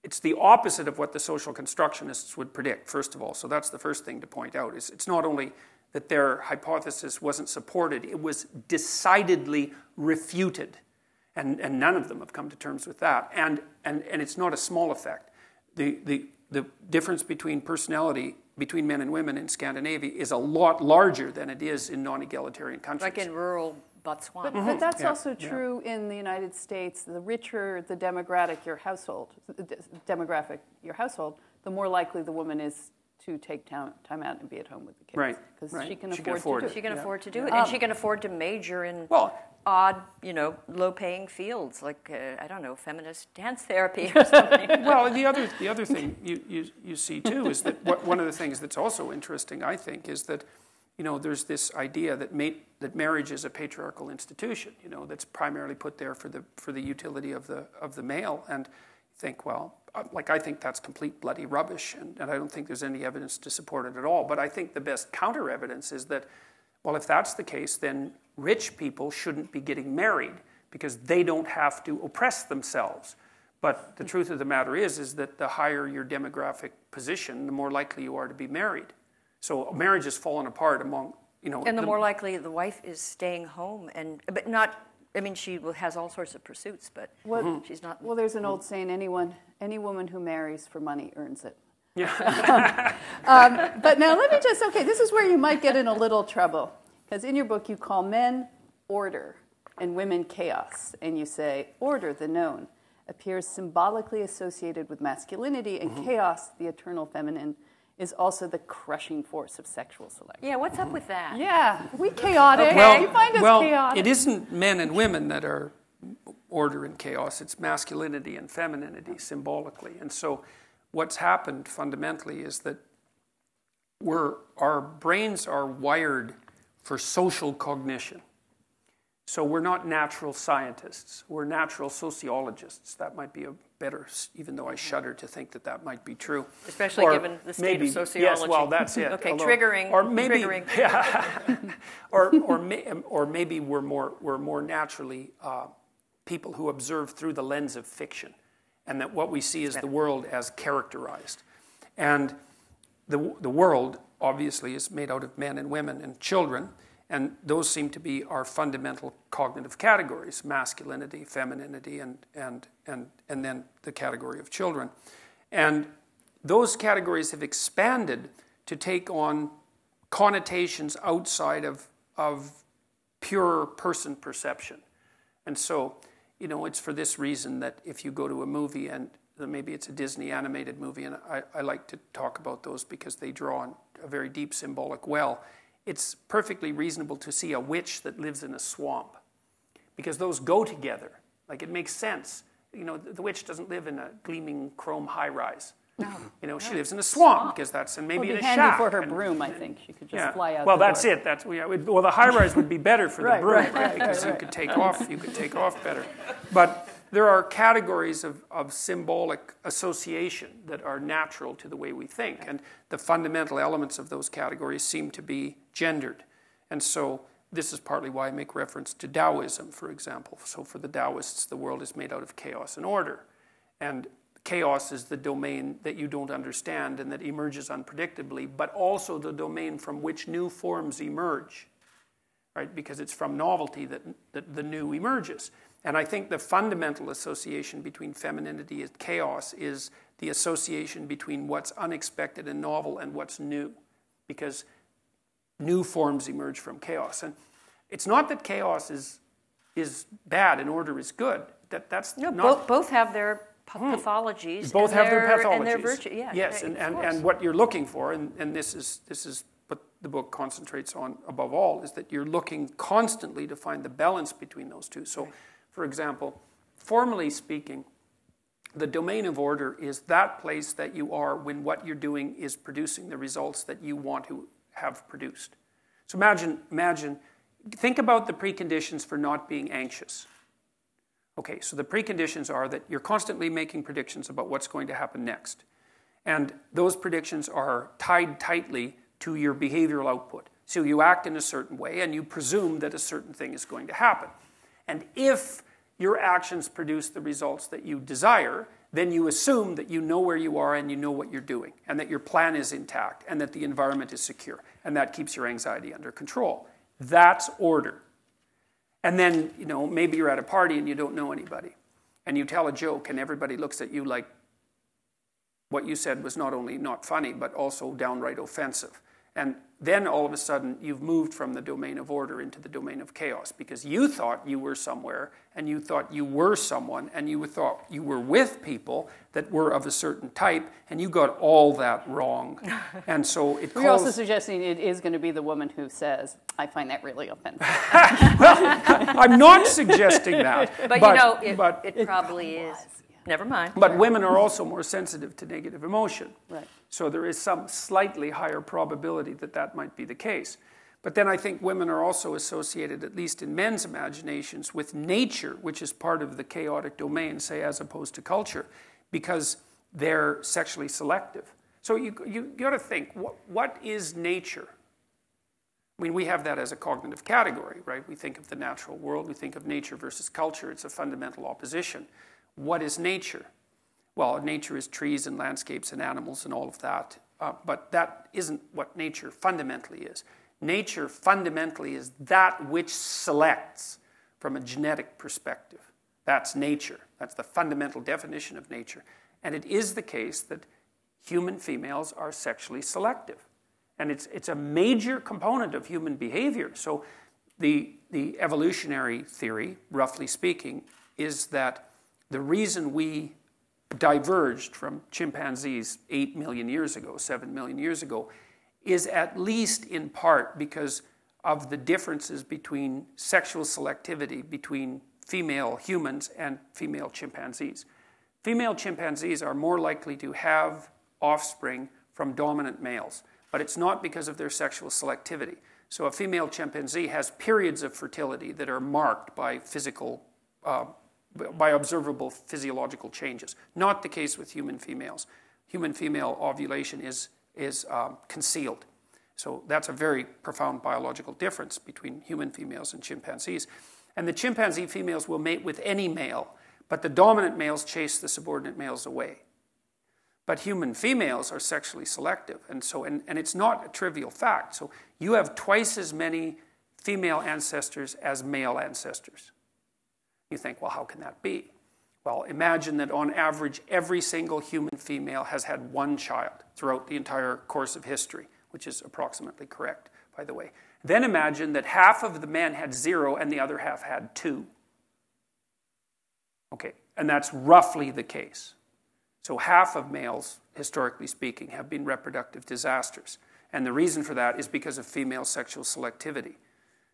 it's the opposite of what the social constructionists would predict, first of all. So that's the first thing to point out. It's not only that their hypothesis wasn't supported, it was decidedly refuted. And none of them have come to terms with that. And it's not a small effect. The difference between personality between men and women in Scandinavia is a lot larger than it is in non-egalitarian countries. Like in rural Botswana. But that's also true in the United States. The richer the demographic your household, the more likely the woman is to take time out and be at home with the kids. Right. Because she can afford to do it. She can afford to do it. And she can afford to major in odd, low-paying fields, like, I don't know, feminist dance therapy or something. Well, the other thing you see, too, is that one of the things that's also interesting, I think, is that, there's this idea that marriage is a patriarchal institution, that's primarily put there for the utility of the male. And you think, well, I think that's complete bloody rubbish, and I don't think there's any evidence to support it at all. But I think the best counter-evidence is that, well, if that's the case, then rich people shouldn't be getting married because they don't have to oppress themselves. But the truth of the matter is that the higher your demographic position, the more likely you are to be married. So marriage has fallen apart among, And the more likely the wife is staying home, but not. I mean, she has all sorts of pursuits, but she's not. Well, there's an old saying: any woman who marries for money earns it. Yeah. But now let me this is where you might get in a little trouble. Because in your book you call men order and women chaos. And you say, order the known. appears symbolically associated with masculinity, and chaos, the eternal feminine, is also the crushing force of sexual selection. Yeah, what's up with that? Yeah, we chaotic. Okay. You find us chaotic. It isn't men and women that are order and chaos. It's masculinity and femininity symbolically. And so what's happened fundamentally is that our brains are wired for social cognition. So we're not natural scientists. We're natural sociologists. That might be a better, even though I shudder to think that that might be true. Especially given the state of sociology. Yes, well, that's it. Okay, triggering. Or maybe, triggering. Yeah, or maybe we're more naturally people who observe through the lens of fiction, and that what we see is the world as characterized. And the world, obviously, is made out of men and women and children, and those seem to be our fundamental cognitive categories: masculinity, femininity, and then the category of children. And those categories have expanded to take on connotations outside of pure person perception. And so, it's for this reason that if you go to a movie, and maybe it's a Disney animated movie, and I like to talk about those because they draw on a very deep symbolic well, it's perfectly reasonable to see a witch that lives in a swamp, because those go together. Like, it makes sense. The witch doesn't live in a gleaming chrome high-rise. No. She lives in a swamp, because that's, and maybe in a shack. Handy for her broom, I think. She could just fly out. Well, the that's door. it. Well, the high-rise would be better for the broom, right? Because you could take off. You could take off better. But there are categories of symbolic association that are natural to the way we think, and the fundamental elements of those categories seem to be gendered. And so this is partly why I make reference to Taoism, for example. So for the Taoists, the world is made out of chaos and order. And chaos is the domain that you don't understand and that emerges unpredictably, but also the domain from which new forms emerge, right? Because it's from novelty that the new emerges. And I think the fundamental association between femininity and chaos is the association between what's unexpected and novel and what's new, because new forms emerge from chaos. And it's not that chaos is bad and order is good. That's not. Both have their pathologies. Both have their pathologies. And their virtue. Yeah, yes, and what you're looking for, and this is what the book concentrates on above all, is that you're looking constantly to find the balance between those two. So, for example, formally speaking, the domain of order is that place that you are when what you're doing is producing the results that you want to have produced. So imagine, think about the preconditions for not being anxious. Okay, so the preconditions are that you're constantly making predictions about what's going to happen next. And those predictions are tied tightly to your behavioral output. So you act in a certain way and you presume that a certain thing is going to happen. And if your actions produce the results that you desire, then you assume that you know where you are and you know what you're doing, and that your plan is intact, and that the environment is secure, and that keeps your anxiety under control. That's order. And then, maybe you're at a party and you don't know anybody, and you tell a joke and everybody looks at you like what you said was not only not funny, but also downright offensive. And then all of a sudden you've moved from the domain of order into the domain of chaos, because you thought you were somewhere, and you thought you were someone, and you thought you were with people that were of a certain type, and you got all that wrong. And so it We're also suggesting it is going to be the woman who says, I find that really offensive. Well, I'm not suggesting that. But it probably is. Never mind. But women are also more sensitive to negative emotion. Right. So there is some slightly higher probability that might be the case. But then I think women are also associated, at least in men's imaginations, with nature, which is part of the chaotic domain, say, as opposed to culture, because they're sexually selective. So you got to think, what is nature? I mean, we have that as a cognitive category, right? We think of the natural world, we think of nature versus culture. It's a fundamental opposition. What is nature? Well, nature is trees and landscapes and animals and all of that. But that isn't what nature fundamentally is. Nature fundamentally is that which selects from a genetic perspective. That's nature. That's the fundamental definition of nature. And it is the case that human females are sexually selective. And it's a major component of human behavior. So the evolutionary theory, roughly speaking, is that the reason we diverged from chimpanzees 8 million years ago, 7 million years ago, is at least in part because of the differences between sexual selectivity between female humans and female chimpanzees. Female chimpanzees are more likely to have offspring from dominant males, but it's not because of their sexual selectivity. So a female chimpanzee has periods of fertility that are marked by by observable physiological changes. Not the case with human females. Human female ovulation is concealed. So that's a very profound biological difference between human females and chimpanzees. And the chimpanzee females will mate with any male, but the dominant males chase the subordinate males away. But human females are sexually selective, and it's not a trivial fact. So you have twice as many female ancestors as male ancestors. You think, well, how can that be? Well, imagine that on average, every single human female has had one child throughout the entire course of history, which is approximately correct, by the way. Then imagine that half of the men had 0 and the other half had 2. Okay, and that's roughly the case. So half of males, historically speaking, have been reproductive disasters. And the reason for that is because of female sexual selectivity.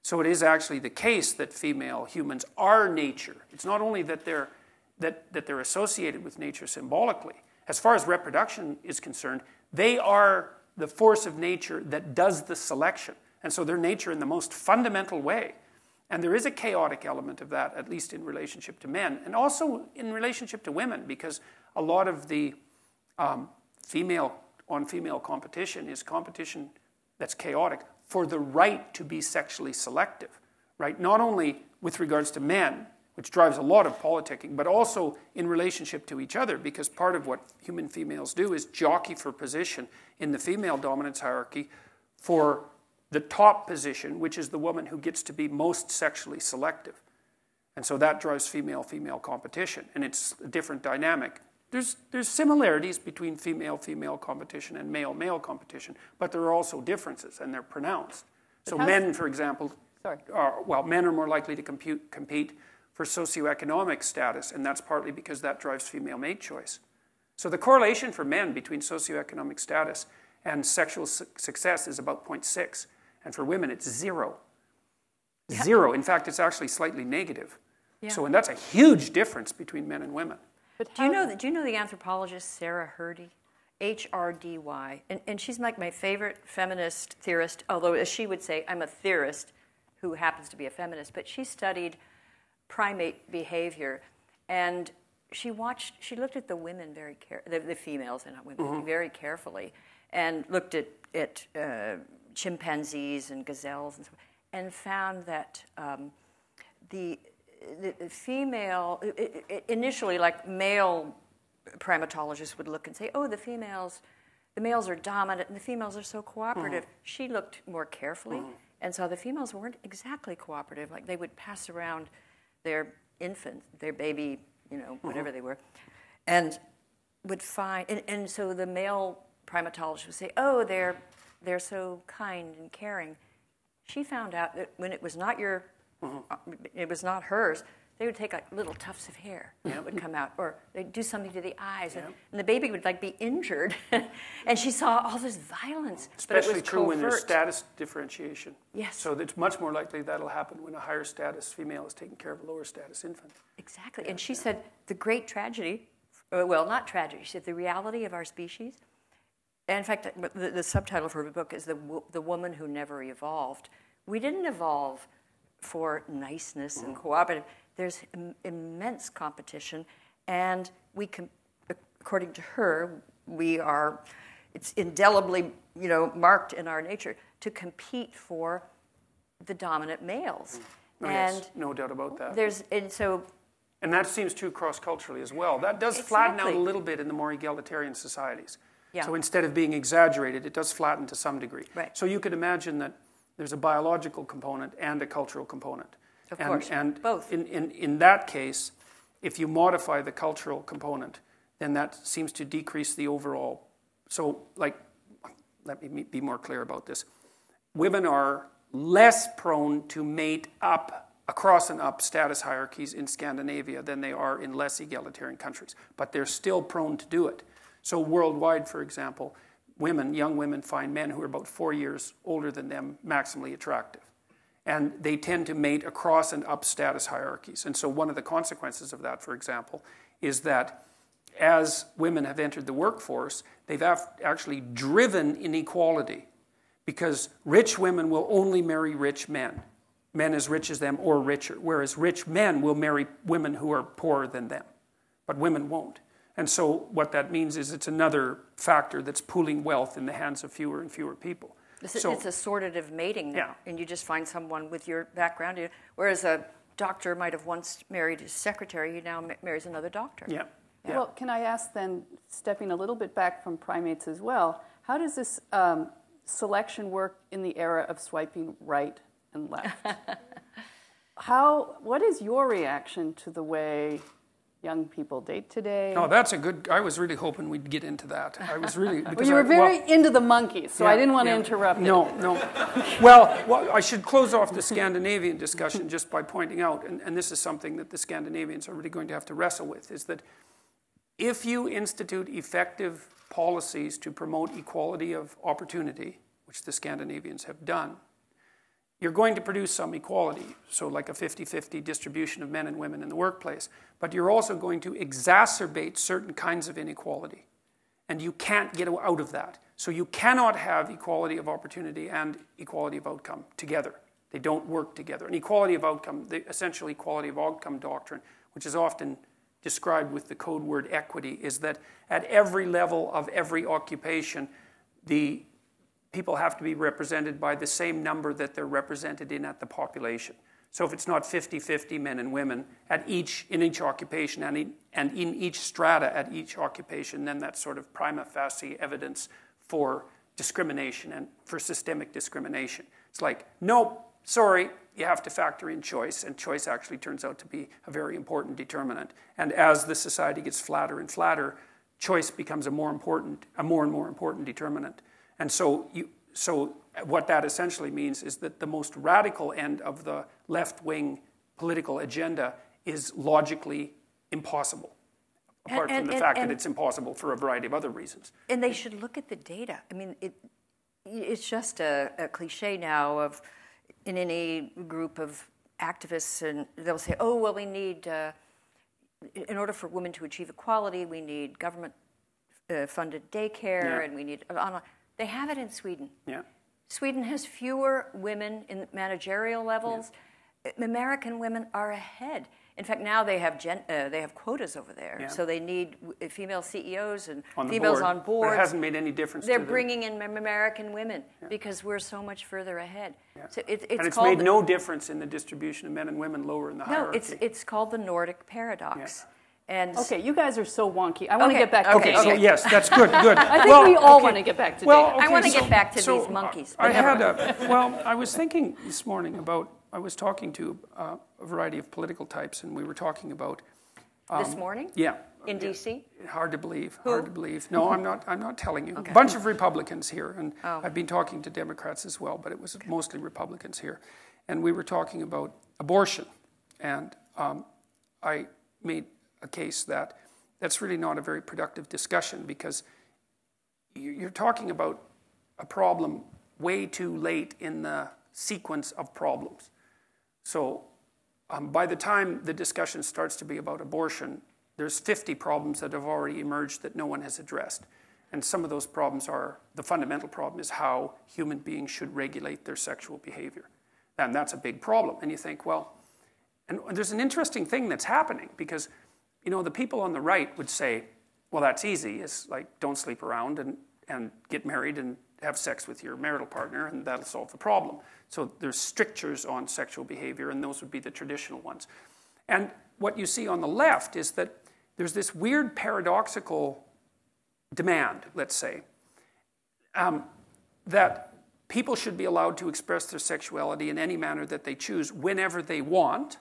So it is actually the case that female humans are nature. It's not only that they're associated with nature symbolically. As far as reproduction is concerned, they are the force of nature that does the selection. And so they're nature in the most fundamental way. And there is a chaotic element of that, at least in relationship to men, and also in relationship to women, because a lot of the female-on-female competition is competition that's chaotic for the right to be sexually selective, right? Not only with regards to men, which drives a lot of politicking, but also in relationship to each other, because part of what human females do is jockey for position in the female dominance hierarchy for the top position, which is the woman who gets to be most sexually selective. And so that drives female-female competition, and it's a different dynamic. There's similarities between female-female competition and male-male competition, but there are also differences, and they're pronounced. So men, for example, men are more likely to compete for socioeconomic status, and that's partly because that drives female mate choice. So the correlation for men between socioeconomic status and sexual success is about 0.6, and for women it's 0. Yeah. 0. In fact, it's actually slightly negative. Yeah. So, and that's a huge difference between men and women. But do you know the anthropologist Sarah Hrdy? H-R-D-Y. And she's like my favorite feminist theorist, although as she would say, I'm a theorist who happens to be a feminist. But she studied primate behavior, and she looked at the women the females, and not women, very carefully, and looked at chimpanzees and gazelles and so on, and found that the female, initially, like male primatologists would look and say, oh, the males are dominant and the females are so cooperative. She looked more carefully and saw the females weren't exactly cooperative. Like they would pass around their infant, their baby, whatever they were, and would find, and so the male primatologists would say, oh, they're so kind and caring. She found out that when it was not it was not hers, they would take like little tufts of hair, would come out, or they'd do something to the eyes, and the baby would like be injured, and she saw all this violence. Especially but it was true covert. when there's status differentiation. Yes. So it's much more likely that'll happen when a higher status female is taking care of a lower status infant. Exactly, and she said the great tragedy, well, not tragedy, she said the reality of our species, and in fact, the subtitle for her book is The Woman Who Never Evolved. We didn't evolve for niceness and cooperative. There's immense competition, and according to her, it's indelibly, marked in our nature to compete for the dominant males. Yes, no doubt about that. And that seems true cross-culturally as well. That does flatten out a little bit in the more egalitarian societies. Yeah. So instead of being exaggerated, it does flatten to some degree. Right. So you could imagine that there's a biological component and a cultural component. Of course, and both. In that case, if you modify the cultural component, then that seems to decrease the overall. So, let me be more clear about this. Women are less prone to mate up across and up status hierarchies in Scandinavia than they are in less egalitarian countries. But they're still prone to do it. So worldwide, for example, young women find men who are about 4 years older than them maximally attractive. And they tend to mate across and up status hierarchies. And so one of the consequences of that, for example, is that as women have entered the workforce, they've actually driven inequality, because rich women will only marry rich men as rich as them or richer, whereas rich men will marry women who are poorer than them, but women won't. And so what that means is it's another factor that's pooling wealth in the hands of fewer and fewer people. It's a sortative mating now, yeah. And you just find someone with your background. Whereas a doctor might have once married his secretary, he now marries another doctor. Yeah. Yeah. Well, can I ask then, stepping a little bit back from primates as well, how does this selection work in the era of swiping right and left? What is your reaction to the way young people date today? Oh, that's a good. I was really hoping we'd get into that. I was really. Well, you were very into the monkeys, so I didn't want to interrupt. No. Well, I should close off the Scandinavian discussion just by pointing out, and this is something that the Scandinavians are really going to have to wrestle with, is that if you institute effective policies to promote equality of opportunity, which the Scandinavians have done, you're going to produce some equality, so like a 50-50 distribution of men and women in the workplace, but you're also going to exacerbate certain kinds of inequality, and you can't get out of that. So you cannot have equality of opportunity and equality of outcome together. They don't work together. And equality of outcome, the essential equality of outcome doctrine, which is often described with the code word equity, is that at every level of every occupation, the people have to be represented by the same number that they're represented in at the population. So if it's not 50-50 men and women in each occupation and in each strata at each occupation, then that's sort of prima facie evidence for discrimination and for systemic discrimination. It's like, nope, sorry, you have to factor in choice, and choice actually turns out to be a very important determinant. And as the society gets flatter and flatter, choice becomes a more and more important determinant. And so what that essentially means is that the most radical end of the left-wing political agenda is logically impossible, apart from the fact that it's impossible for a variety of other reasons. And they should look at the data. I mean, it's just a cliche now of, in any group of activists, and they'll say, oh, well, we need, in order for women to achieve equality, we need government-funded daycare, and we need online. They have it in Sweden. Yeah. Sweden has fewer women in managerial levels. Yeah. American women are ahead. In fact, now they have quotas over there, so they need female CEOs and females on boards. But it hasn't made any difference. They're bringing in American women because we're so much further ahead. Yeah. So it's made no difference in the distribution of men and women lower in the hierarchy. No, it's called the Nordic Paradox. Yeah. And okay, you guys are so wonky. I want to get back to dating. So yes, that's good. I think we all want to get back to dating. I want to get back to these monkeys. I was thinking this morning about, I was talking to a variety of political types, and we were talking about... this morning? Yeah. In D.C.? Hard to believe. Who? Hard to believe. No, I'm not telling you. Okay. A bunch of Republicans here, and I've been talking to Democrats as well, but it was mostly Republicans here. And we were talking about abortion, and I made a case that's really not a very productive discussion, because you're talking about a problem way too late in the sequence of problems. So by the time the discussion starts to be about abortion, there's 50 problems that have already emerged that no one has addressed. And some of those problems the fundamental problem is how human beings should regulate their sexual behavior. And that's a big problem. And you think, well, and there's an interesting thing that's happening, because the people on the right would say, well, that's easy. It's like, don't sleep around and get married and have sex with your marital partner, and that'll solve the problem. So there's strictures on sexual behavior, and those would be the traditional ones. And what you see on the left is that there's this weird paradoxical demand, let's say, that people should be allowed to express their sexuality in any manner that they choose, whenever they want,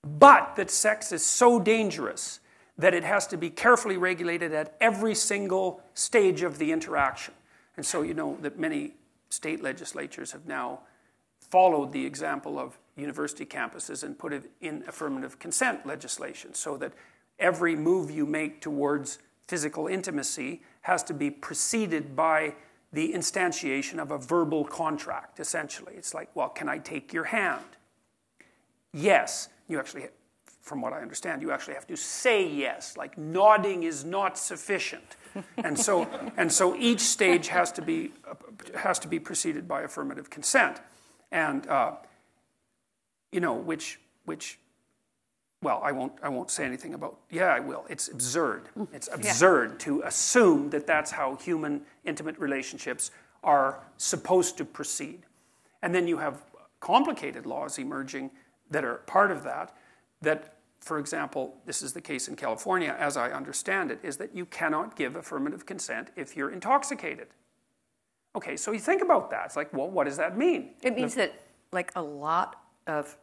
but that sex is so dangerous that it has to be carefully regulated at every single stage of the interaction. And so you know that many state legislatures have now followed the example of university campuses and put it in affirmative consent legislation so that every move you make towards physical intimacy has to be preceded by the instantiation of a verbal contract, essentially. It's like, well, can I take your hand? Yes. You actually, from what I understand, you actually have to say yes. Like, nodding is not sufficient. And so each stage has to be preceded by affirmative consent. And, which well, I won't say anything about, yeah, I will. It's absurd. It's absurd to assume that that's how human intimate relationships are supposed to proceed. And then you have complicated laws emerging that are part of that, for example, this is the case in California, as I understand it, is that you cannot give affirmative consent if you're intoxicated. Okay, so you think about that. It's like, well, what does that mean? It means that, like, a lot of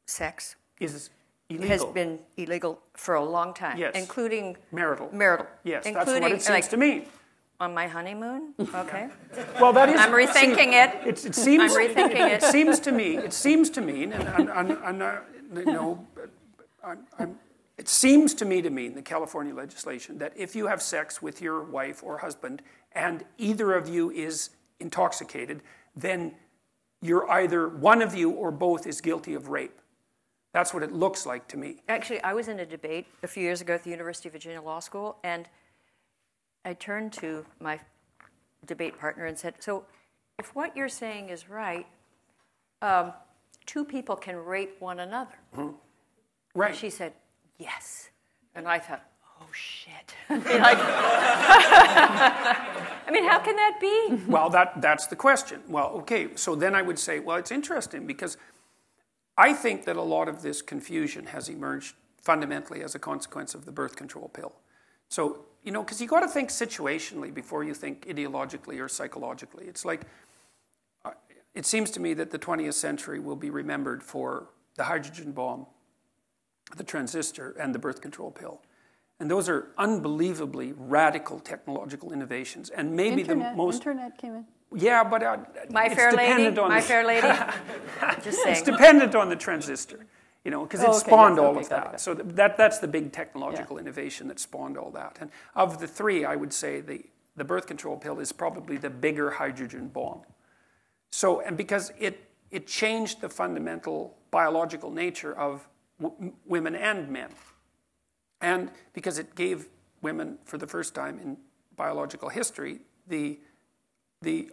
sex is illegal. Has been illegal for a long time, yes. Including marital. including, Yes, that's what it seems to mean. On my honeymoon, okay. Well, that is. I'm rethinking it. It seems. I'm rethinking it. It seems to me. It seems to mean, it seems to me to mean the California legislation that if you have sex with your wife or husband and either of you is intoxicated, then you're either one of you or both is guilty of rape. That's what it looks like to me. Actually, I was in a debate a few years ago at the University of Virginia Law School, and I turned to my debate partner and said, so if what you're saying is right, two people can rape one another. Mm-hmm. Right. And she said, yes. And I thought, oh, shit. I mean, how can that be? Well, that's the question. Well, okay, so then I would say, well, it's interesting because I think that a lot of this confusion has emerged fundamentally as a consequence of the birth control pill. So, because you got to think situationally before you think ideologically or psychologically. It's like, it seems to me that the 20th century will be remembered for the hydrogen bomb, the transistor, and the birth control pill. And those are unbelievably radical technological innovations. And maybe Internet came in. Yeah, but My Fair Lady. Just saying. It's dependent on the transistor, because it spawned all of that. So that's the big technological innovation that spawned all that. And of the three, I would say the birth control pill is probably the bigger hydrogen bomb. So, and because it changed the fundamental biological nature of women and men. And because it gave women, for the first time in biological history, the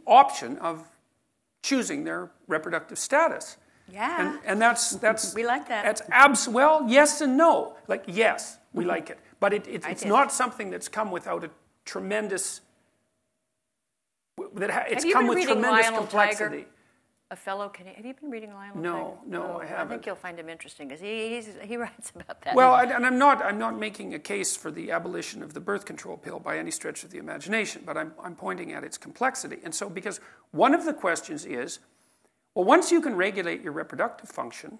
option of choosing their reproductive status. Yeah. And that's we like that. That's well, yes and no. Like, yes, we like it. But it's not something that's come without a tremendous it's come with tremendous complexity. Tiger? A fellow Canadian. Have you been reading Lionel No, Tiger? no, I haven't. I think you'll find him interesting because he writes about that. Well, and I'm not making a case for the abolition of the birth control pill by any stretch of the imagination, but I'm pointing at its complexity. And so, because one of the questions is, well, once you can regulate your reproductive function,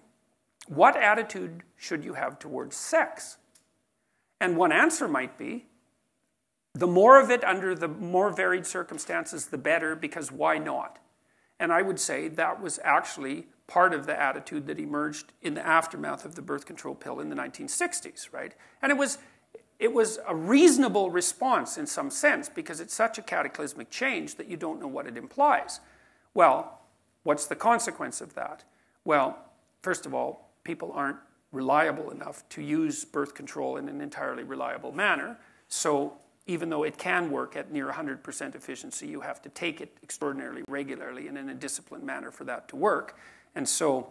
what attitude should you have towards sex? And one answer might be, the more of it under the more varied circumstances, the better, because why not? And I would say that was actually part of the attitude that emerged in the aftermath of the birth control pill in the 1960s, right? And it was a reasonable response in some sense because it's such a cataclysmic change that you don't know what it implies. Well, what's the consequence of that? Well, first of all, people aren't reliable enough to use birth control in an entirely reliable manner. So even though it can work at near 100% efficiency, you have to take it extraordinarily regularly and in a disciplined manner for that to work. And so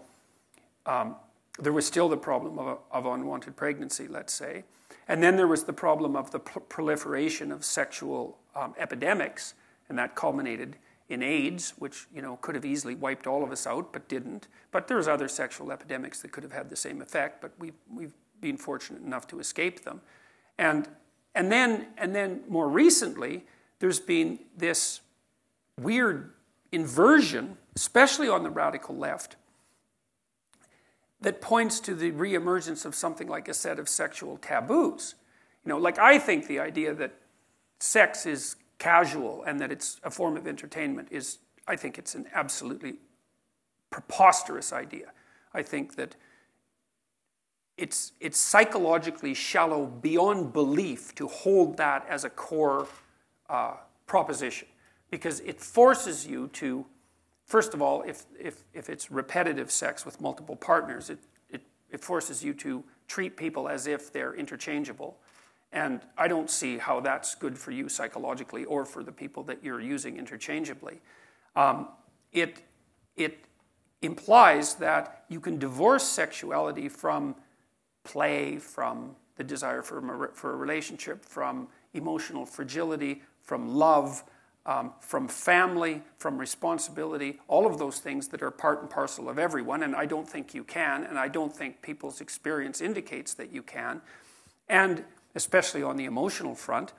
there was still the problem of unwanted pregnancy, let's say. And then there was the problem of the proliferation of sexual epidemics, and that culminated in AIDS, which could have easily wiped all of us out, but didn't. But there's other sexual epidemics that could have had the same effect, but we've been fortunate enough to escape them. And then more recently, there's been this weird inversion, especially on the radical left, that points to the reemergence of something like a set of sexual taboos. Like I think the idea that sex is casual and that it's a form of entertainment I think it's an absolutely preposterous idea. I think that it's psychologically shallow beyond belief to hold that as a core proposition, because it forces you to, first of all, if it's repetitive sex with multiple partners, it forces you to treat people as if they're interchangeable. And I don't see how that's good for you psychologically or for the people that you're using interchangeably. It implies that you can divorce sexuality from play, from the desire for a relationship, from emotional fragility, from love, from family, from responsibility, all of those things that are part and parcel of everyone, and I don't think you can, and I don't think people's experience indicates that you can, and especially on the emotional front.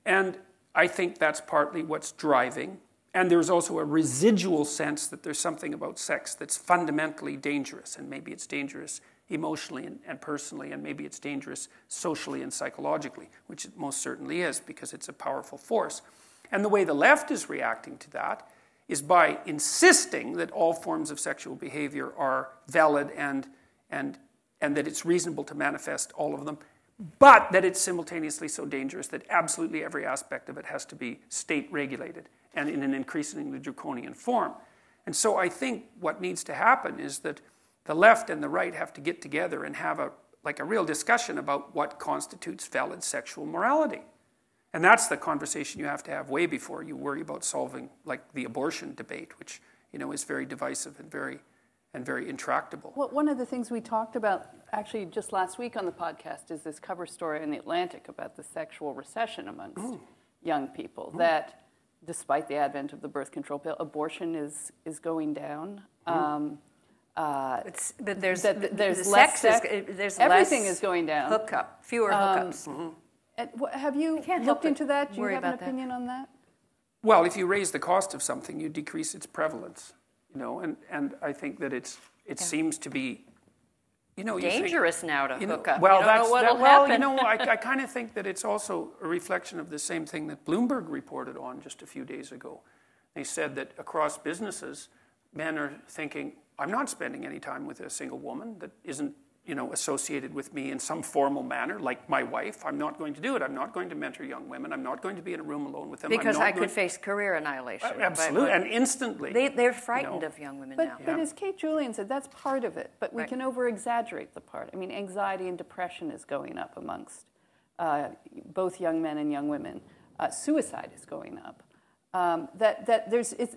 And I think that's partly what's driving. And there's also a residual sense that there's something about sex that's fundamentally dangerous, and maybe it's dangerous emotionally and personally, and maybe it's dangerous socially and psychologically, which it most certainly is, because it's a powerful force. And the way the left is reacting to that is by insisting that all forms of sexual behavior are valid and that it's reasonable to manifest all of them, but that it's simultaneously so dangerous that absolutely every aspect of it has to be state-regulated and in an increasingly draconian form. And so I think what needs to happen is that the left and the right have to get together and have a real discussion about what constitutes valid sexual morality. And that's the conversation you have to have way before you worry about solving the abortion debate, which is very divisive and very intractable. Well, one of the things we talked about actually just last week on the podcast is this cover story in The Atlantic about the sexual recession amongst young people, that despite the advent of the birth control pill, abortion is going down. But there's less sex. There's everything less is going down. Fewer hookups. And have you looked into that? Do you have an opinion on that? Well, if you raise the cost of something, you decrease its prevalence. And I think that it seems to be, dangerous now to hook up. Well, happen. I kind of think that it's also a reflection of the same thing that Bloomberg reported on just a few days ago. They said that across businesses, men are thinking, I'm not spending any time with a single woman that isn't, associated with me in some formal manner, like my wife. I'm not going to do it. I'm not going to mentor young women. I'm not going to be in a room alone with them. Because I could face career annihilation. Absolutely, and instantly. They're frightened of young women now. But as Kate Julian said, that's part of it. But we can over-exaggerate the part. I mean, anxiety and depression is going up amongst both young men and young women. Suicide is going up.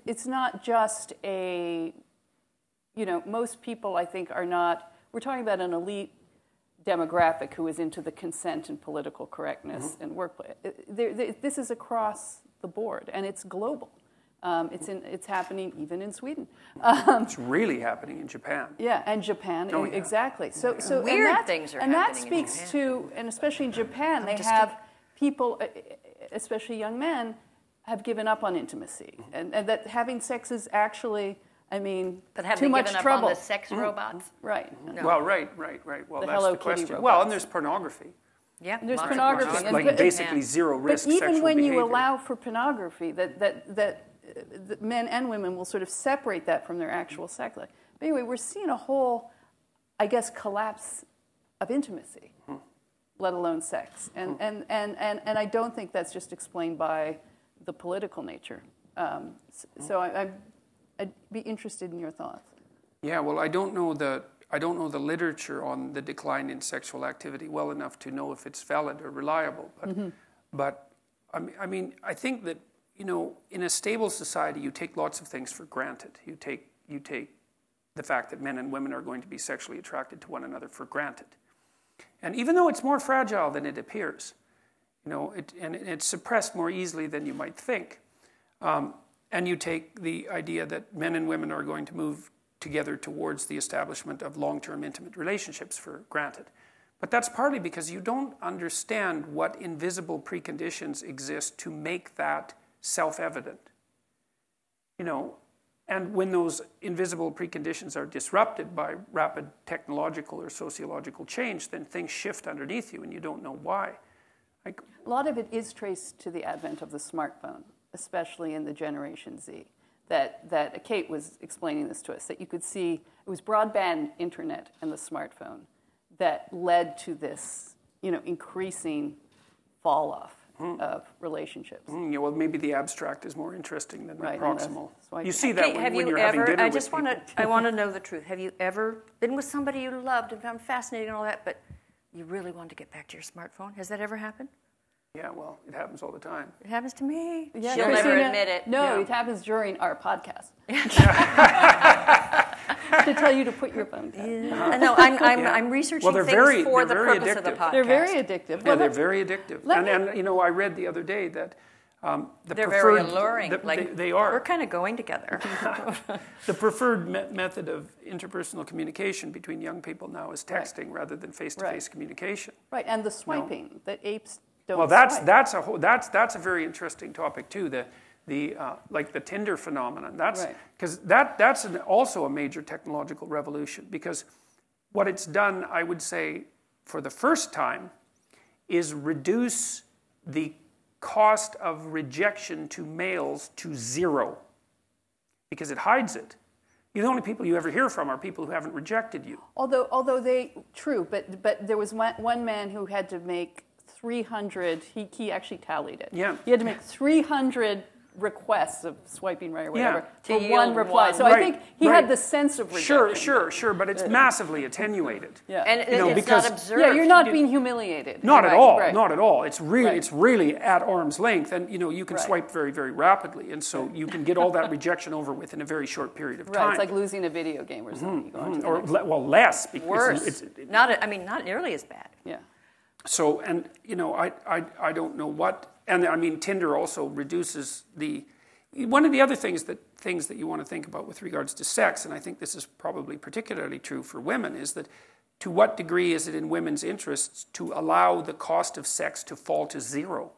It's not just a, most people I think are not. We're talking about an elite demographic who is into the consent and political correctness and workplace. This is across the board, and it's global. It's happening even in Sweden. It's really happening in Japan. Yeah, and Japan, exactly. So weird things are happening. And that speaks to, and especially in Japan, they have people, especially young men, have given up on intimacy, and that having sex is actually. But have too much given trouble. Up on the sex robots? Right. No. Well, right. Well, that's Hello the question. Kitty robots. Well, and there's pornography. Yeah, there's pornography. Basically zero risk But even sexual when behavior. you allow for pornography, that men and women will sort of separate that from their actual sex life. But anyway, we're seeing a whole, collapse of intimacy, let alone sex. And I don't think that's just explained by the political nature. So I'd be interested in your thoughts. Yeah, well, I don't know the literature on the decline in sexual activity well enough to know if it's valid or reliable. But I think that in a stable society, you take lots of things for granted. You take the fact that men and women are going to be sexually attracted to one another for granted, and even though it's more fragile than it appears, it's suppressed more easily than you might think. And you take the idea that men and women are going to move together towards the establishment of long-term intimate relationships for granted. But that's partly because you don't understand what invisible preconditions exist to make that self-evident. And when those invisible preconditions are disrupted by rapid technological or sociological change, then things shift underneath you and you don't know why. A lot of it is traced to the advent of the smartphone, especially in the Generation Z. that Kate was explaining this to us, that you could see it was broadband internet and the smartphone that led to this, increasing fall off of relationships. Yeah, well, maybe the abstract is more interesting than the proximal. You see Kate, that when you're having dinner with people. I want to know the truth. Have you ever been with somebody you loved and found fascinating and all that, but you really wanted to get back to your smartphone? Has that ever happened? Yeah, well, it happens all the time. It happens to me. Yeah, She'll never admit it. No, it happens during our podcast. To tell you to put your phone down. No, I'm researching things for the purpose of the podcast. They're very addictive. Yeah, they're very addictive. And I read the other day that they're very alluring. They are. We're kind of going together. The preferred method of interpersonal communication between young people now is texting rather than face-to-face communication. Right, and the swiping that apes don't. Well, that's a very interesting topic too. Like the Tinder phenomenon. Because that's also a major technological revolution. Because what it's done, I would say, for the first time, is reduce the cost of rejection to males to zero, because it hides it. The only people you ever hear from are people who haven't rejected you. Although but there was one man who had to make 300. He actually tallied it. Yeah. He had to make 300 requests of swiping right or whatever for to one reply. So I think he had the sense of rejection. Sure, but it's massively attenuated. Yeah. And it's not observed. Yeah, you're not being humiliated. Not at all. Not at all. It's really at arm's length, and you can swipe very, very rapidly, and so you can get all that rejection over with in a very short period of time. Right. It's like losing a video game or something. Less. Because worse. It's not nearly as bad. Yeah. So, and I don't know what. And I mean, Tinder also reduces one of the other things that you want to think about with regards to sex, and I think this is probably particularly true for women, is that to what degree is it in women's interests to allow the cost of sex to fall to zero?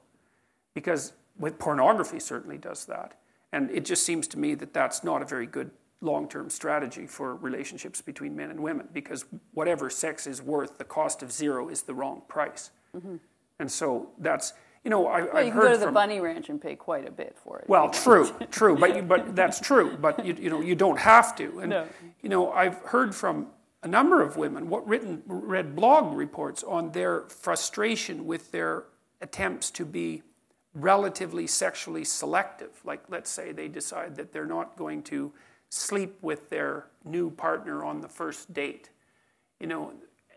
Because with pornography certainly does that. And it just seems to me that that's not a very good long-term strategy for relationships between men and women, because whatever sex is worth, the cost of zero is the wrong price. Mm-hmm. And so that's... you can go to the bunny ranch and pay quite a bit for it. Well, true, but that's true. But you don't have to. And I've heard from a number of women read blog reports on their frustration with their attempts to be relatively sexually selective. Like, let's say they decide that they're not going to sleep with their new partner on the first date.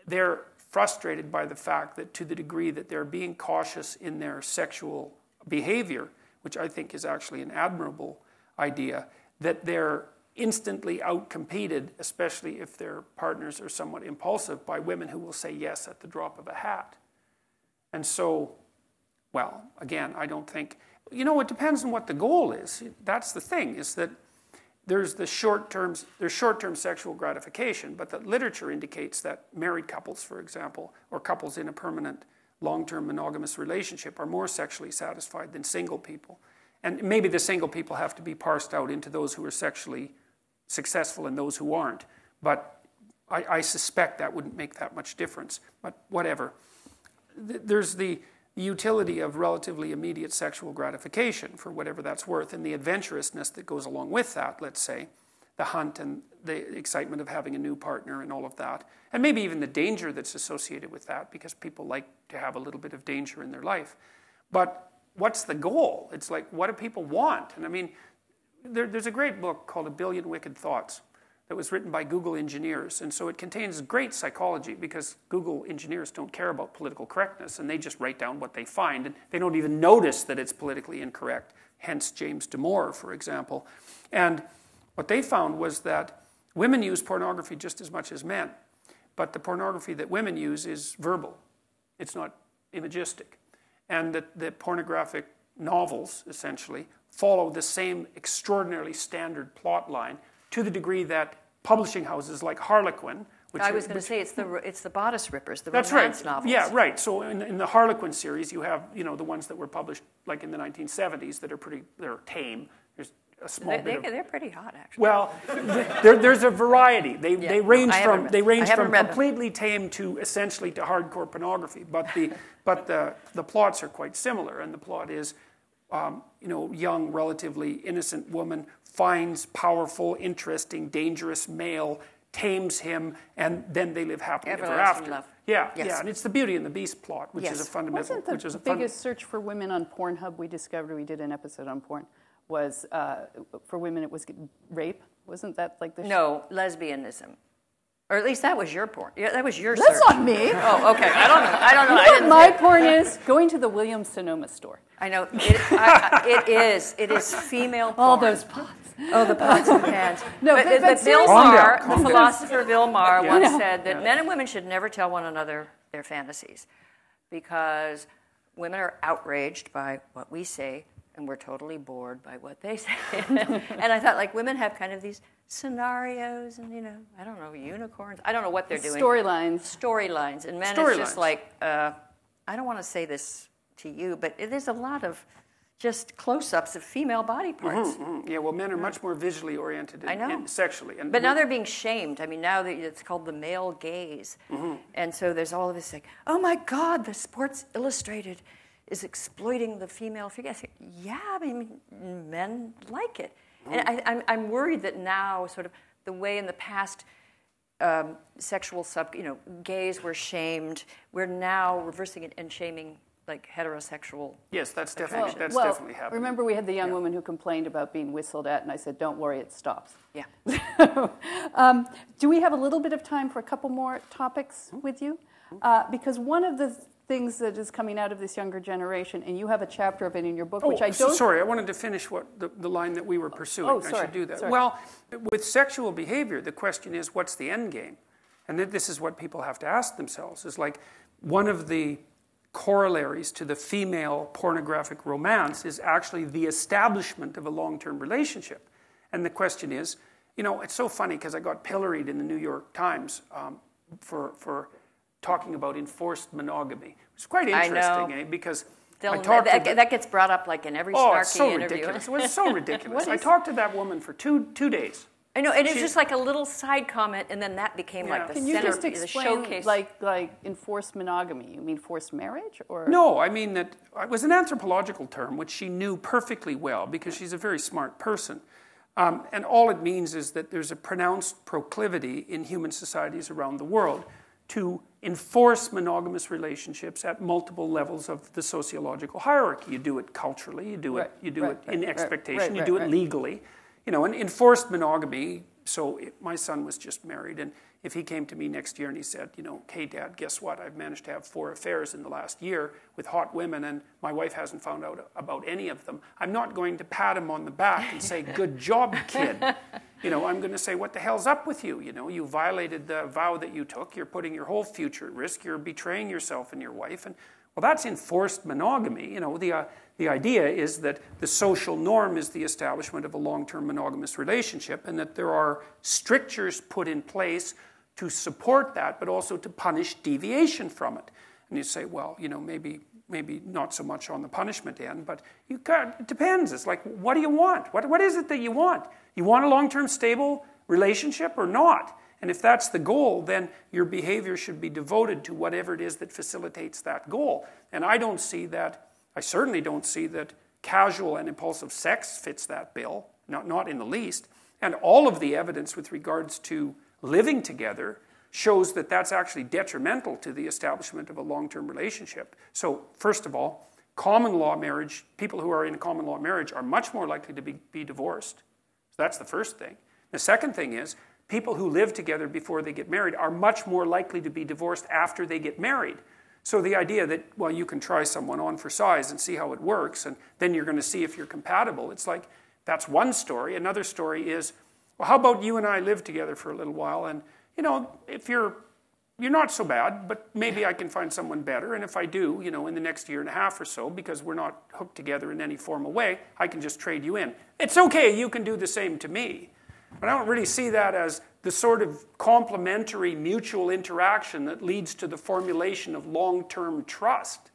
They're frustrated by the fact that to the degree that they're being cautious in their sexual behavior, which I think is actually an admirable idea, that they're instantly outcompeted, especially if their partners are somewhat impulsive, by women who will say yes at the drop of a hat. And so, well, again, I don't think... it depends on what the goal is. That's the thing, is that there's short-term sexual gratification, but the literature indicates that married couples, for example, or couples in a permanent long-term monogamous relationship are more sexually satisfied than single people. And maybe the single people have to be parsed out into those who are sexually successful and those who aren't. But I suspect that wouldn't make that much difference. But whatever. There's the utility of relatively immediate sexual gratification, for whatever that's worth, and the adventurousness that goes along with that, let's say, the hunt and the excitement of having a new partner and all of that, and maybe even the danger that's associated with that, because people like to have a little bit of danger in their life. But what's the goal? It's like, what do people want? And I mean, there's a great book called A Billion Wicked Thoughts that was written by Google engineers. And so it contains great psychology, because Google engineers don't care about political correctness, and they just write down what they find, and they don't even notice that it's politically incorrect. Hence James Damore, for example. And what they found was that women use pornography just as much as men, but the pornography that women use is verbal. It's not imagistic. And that the pornographic novels, essentially, follow the same extraordinarily standard plot line, to the degree that publishing houses like Harlequin, I was going to say it's the bodice rippers, the romance novels. Yeah, right. So in the Harlequin series, you have the ones that were published like in the 1970s that are they're tame. There's a small bit of... They're pretty hot, actually. Well, there's a variety. They range from completely tame to essentially to hardcore pornography. But the plots are quite similar, and the plot is young, relatively innocent woman finds powerful, interesting, dangerous male, tames him, and then they live happily ever after. Love. Yeah, Yes. yeah, and it's the Beauty and the Beast plot, which is a fundamental. Wasn't the biggest search for women on Pornhub we discovered? We did an episode on porn. Was for women it was rape? Wasn't that like the? No, lesbianism. Or at least that was your porn. Yeah, that was your That's search. not me. Oh, okay. I don't know. You know what my porn is? Going to the Williams-Sonoma store. I know. It is female porn. All those pots. Oh, the pots and pans. No, but but Bill calm Maher, down, the calm down. philosopher Bill Maher, Yeah. once said that men and women should never tell one another their fantasies because women are outraged by what we say and we're totally bored by what they say. And I thought, like, women have kind of these scenarios and, I don't know, unicorns. I don't know what they're doing. Storylines. And men is just like, I don't want to say this to you, but there's a lot of just close-ups of female body parts. Yeah, well, men are much more visually oriented and sexually. But now they're being shamed. I mean, now it's called the male gaze. And so there's all of this like, oh my God, the Sports Illustrated is exploiting the female figure. I think, yeah, I mean, men like it. And I'm worried that now, sort of the way in the past sexual gays were shamed, we're now reversing it and shaming like heterosexual. Yes, that's definitely happening. Remember we had the young woman who complained about being whistled at, and I said, don't worry, it stops. Yeah. Do we have a little bit of time for a couple more topics with you? Because one of the things that is coming out of this younger generation, and you have a chapter of it in your book, which I don't... Sorry, I wanted to finish the line that we were pursuing. Oh, sorry. I should do that. Sorry. Well, with sexual behavior, the question is, what's the end game? And this is what people have to ask themselves, is like, one of the corollaries to the female pornographic romance is actually the establishment of a long-term relationship. And the question is, it's so funny because I got pilloried in the New York Times for talking about enforced monogamy. It's quite interesting, because that gets brought up like in every snarky interview. Ridiculous. It was so ridiculous. I talked to that woman for two days. I know, and it's just like a little side comment, and then that became like the Can you center, just explain, the showcase. like enforced monogamy? You mean forced marriage, or no? I mean that it was an anthropological term which she knew perfectly well because she's a very smart person, and all it means is that there's a pronounced proclivity in human societies around the world to enforce monogamous relationships at multiple levels of the sociological hierarchy. You do it culturally, you do it in expectation, you do it legally. And enforced monogamy, so my son was just married, and if he came to me next year and he said, hey, Dad, guess what? I've managed to have 4 affairs in the last year with hot women, and my wife hasn't found out about any of them. I'm not going to pat him on the back and say, good job, kid. I'm going to say, what the hell's up with you? You violated the vow that you took. You're putting your whole future at risk. You're betraying yourself and your wife. And, well, that's enforced monogamy. The idea is that the social norm is the establishment of a long-term monogamous relationship, and that there are strictures put in place to support that, but also to punish deviation from it. And you say, well, maybe not so much on the punishment end, but it depends. It's like, what do you want? What is it that you want? You want a long-term stable relationship or not? And if that's the goal, then your behavior should be devoted to whatever it is that facilitates that goal. And I certainly don't see that casual and impulsive sex fits that bill, not in the least. And all of the evidence with regards to living together shows that that's actually detrimental to the establishment of a long-term relationship. So, first of all, common law marriage, people who are in a common law marriage are much more likely to be divorced. So that's the first thing. The second thing is, people who live together before they get married are much more likely to be divorced after they get married. So the idea that, well, you can try someone on for size and see how it works, and then you're going to see if you're compatible. It's like, that's one story. Another story is, well, how about you and I live together for a little while, and, if you're not so bad, but maybe I can find someone better, and if I do, in the next year and a half or so, because we're not hooked together in any formal way, I can just trade you in. It's okay, you can do the same to me. But I don't really see that as the sort of complementary mutual interaction that leads to the formulation of long-term trust.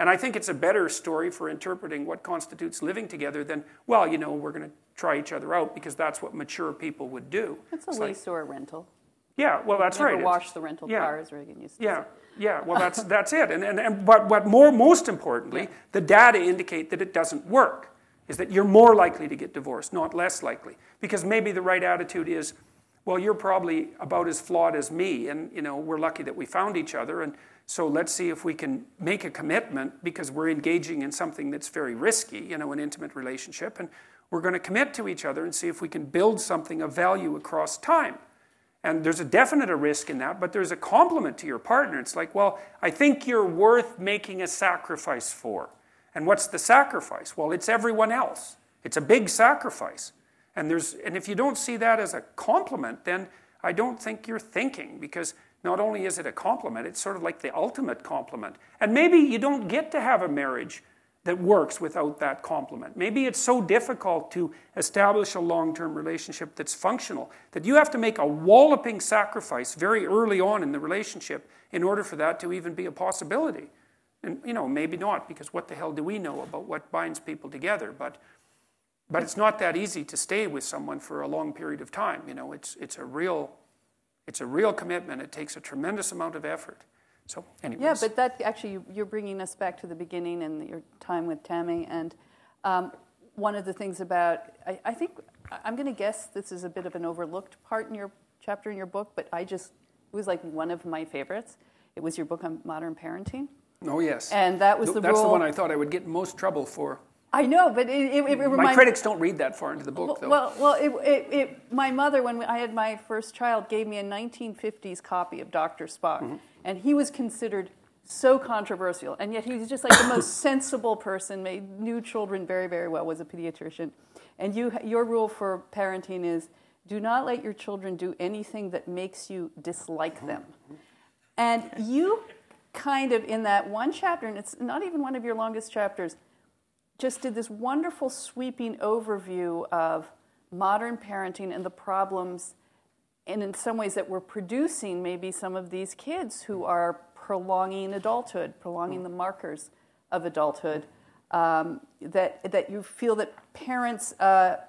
And I think it's a better story for interpreting what constitutes living together than, well, we're going to try each other out because that's what mature people would do. It's a lease or a rental. Yeah, well, that's right. Never wash the rental cars, Reagan used to say. Yeah, well, that's it. But most importantly, the data indicate that it doesn't work. is that you're more likely to get divorced, not less likely. Because maybe the right attitude is, well, you're probably about as flawed as me, and we're lucky that we found each other, and so let's see if we can make a commitment, because we're engaging in something that's very risky, an intimate relationship, and we're going to commit to each other and see if we can build something of value across time. And there's a definite risk in that, but there's a compliment to your partner. It's like, well, I think you're worth making a sacrifice for. And what's the sacrifice? Well, it's everyone else. It's a big sacrifice. And if you don't see that as a compliment, then I don't think you're thinking, because not only is it a compliment, it's sort of like the ultimate compliment. And maybe you don't get to have a marriage that works without that compliment. Maybe it's so difficult to establish a long-term relationship that's functional that you have to make a walloping sacrifice very early on in the relationship in order for that to even be a possibility. And, maybe not, because what the hell do we know about what binds people together? But it's not that easy to stay with someone for a long period of time. It's a real commitment. It takes a tremendous amount of effort. So, anyways. Yeah, but that actually, you're bringing us back to the beginning and your time with Tammy. And one of the things about, I think, I'm going to guess this is a bit of an overlooked part in your chapter in your book, but it was like one of my favorites. It was your book on modern parenting. Oh, yes. And that was That's the one I thought I would get in most trouble for. I know, but it reminds... My critics don't read that far into the book, though. Well, my mother, when I had my first child, gave me a 1950s copy of Dr. Spock, mm-hmm. and he was considered so controversial, and yet he was just like the most sensible person, knew children very, very well, was a pediatrician. And your rule for parenting is, do not let your children do anything that makes you dislike them. And you kind of, in that one chapter, and it's not even one of your longest chapters, just did this wonderful sweeping overview of modern parenting and the problems, and in some ways that we're producing maybe some of these kids who are prolonging adulthood, prolonging the markers of adulthood, that you feel that parents,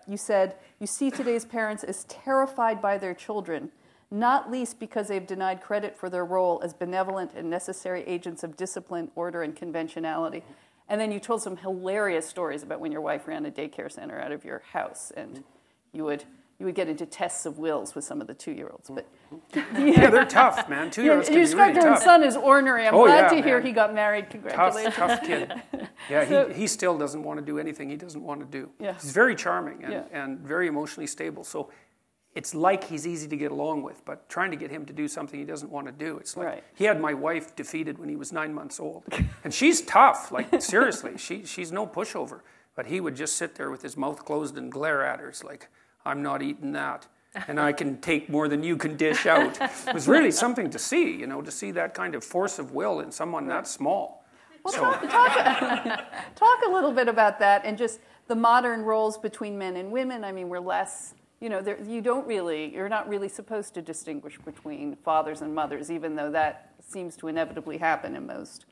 you said, you see today's parents as terrified by their children, not least because they've denied credit for their role as benevolent and necessary agents of discipline, order, and conventionality. And then you told some hilarious stories about when your wife ran a daycare center out of your house, and you would get into tests of wills with some of the 2-year-olds. But yeah, they're tough, man. 2-year-olds can be really tough. You described your son as ornery. I'm glad to hear he got married. Congratulations. Tough kid. Yeah, he still doesn't want to do anything he doesn't want to do. Yeah. He's very charming and very emotionally stable. So it's like he's easy to get along with, but trying to get him to do something he doesn't want to do, it's like he had my wife defeated when he was 9 months old. And she's tough, like seriously, she's no pushover. But he would just sit there with his mouth closed and glare at her. It's like, I'm not eating that, and I can take more than you can dish out. It was really something to see, to see that kind of force of will in someone that small. Well, talk a little bit about that and just the modern roles between men and women. I mean, we're less... you're not really supposed to distinguish between fathers and mothers, even though that seems to inevitably happen in most.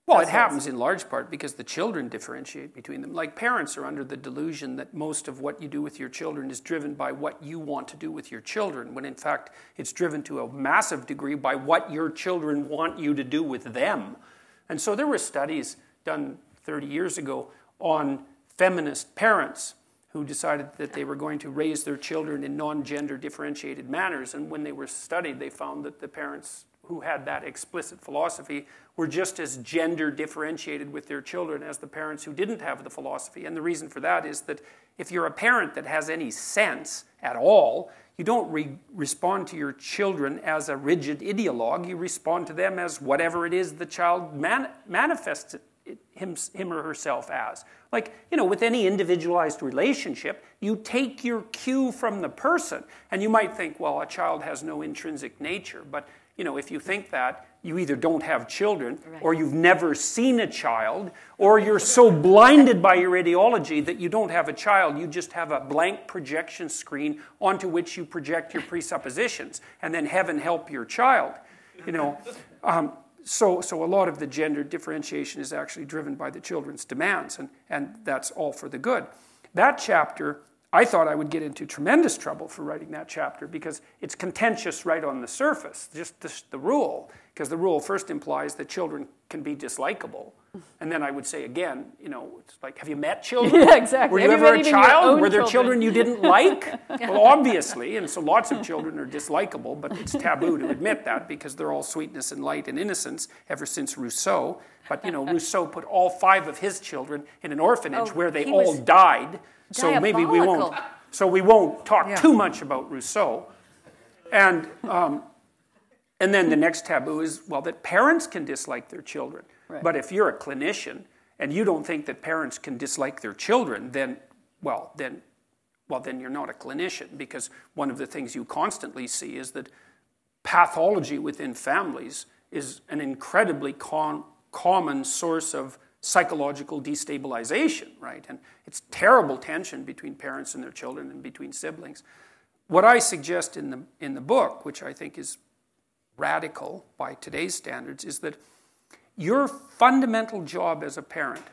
Well, it happens in large part because the children differentiate between them. Like parents are under the delusion that most of what you do with your children is driven by what you want to do with your children, when in fact it's driven to a massive degree by what your children want you to do with them. And so there were studies done 30 years ago on feminist parents who decided that they were going to raise their children in non-gender differentiated manners. And when they were studied, they found that the parents who had that explicit philosophy were just as gender differentiated with their children as the parents who didn't have the philosophy. And the reason for that is that if you're a parent that has any sense at all, you don't respond to your children as a rigid ideologue. You respond to them as whatever it is the child manifests him or herself as. Like, with any individualized relationship, you take your cue from the person. And you might think, well, a child has no intrinsic nature. But, if you think that, you either don't have children, or you've never seen a child, or you're so blinded by your ideology that you don't have a child. You just have a blank projection screen onto which you project your presuppositions. And then heaven help your child. So a lot of the gender differentiation is actually driven by the children's demands, and that's all for the good. That chapter, I thought I would get into tremendous trouble for writing that chapter because it's contentious right on the surface, just the rule. Because the rule first implies that children can be dislikable. And then I would say again, it's like, have you met children? Yeah, exactly. Were you ever a child? Were there children you didn't like? Well, obviously, and so lots of children are dislikable, but it's taboo to admit that because they're all sweetness and light and innocence ever since Rousseau. But, Rousseau put all 5 of his children in an orphanage where they all died. So maybe we won't. So we won't talk too much about Rousseau. And then the next taboo is, that parents can dislike their children. Right. But if you're a clinician and you don't think that parents can dislike their children, then you're not a clinician, because one of the things you constantly see is that pathology within families is an incredibly common source of psychological destabilization, right? And it's terrible tension between parents and their children and between siblings. What I suggest in the book, which I think is radical by today's standards, is that your fundamental job as a parent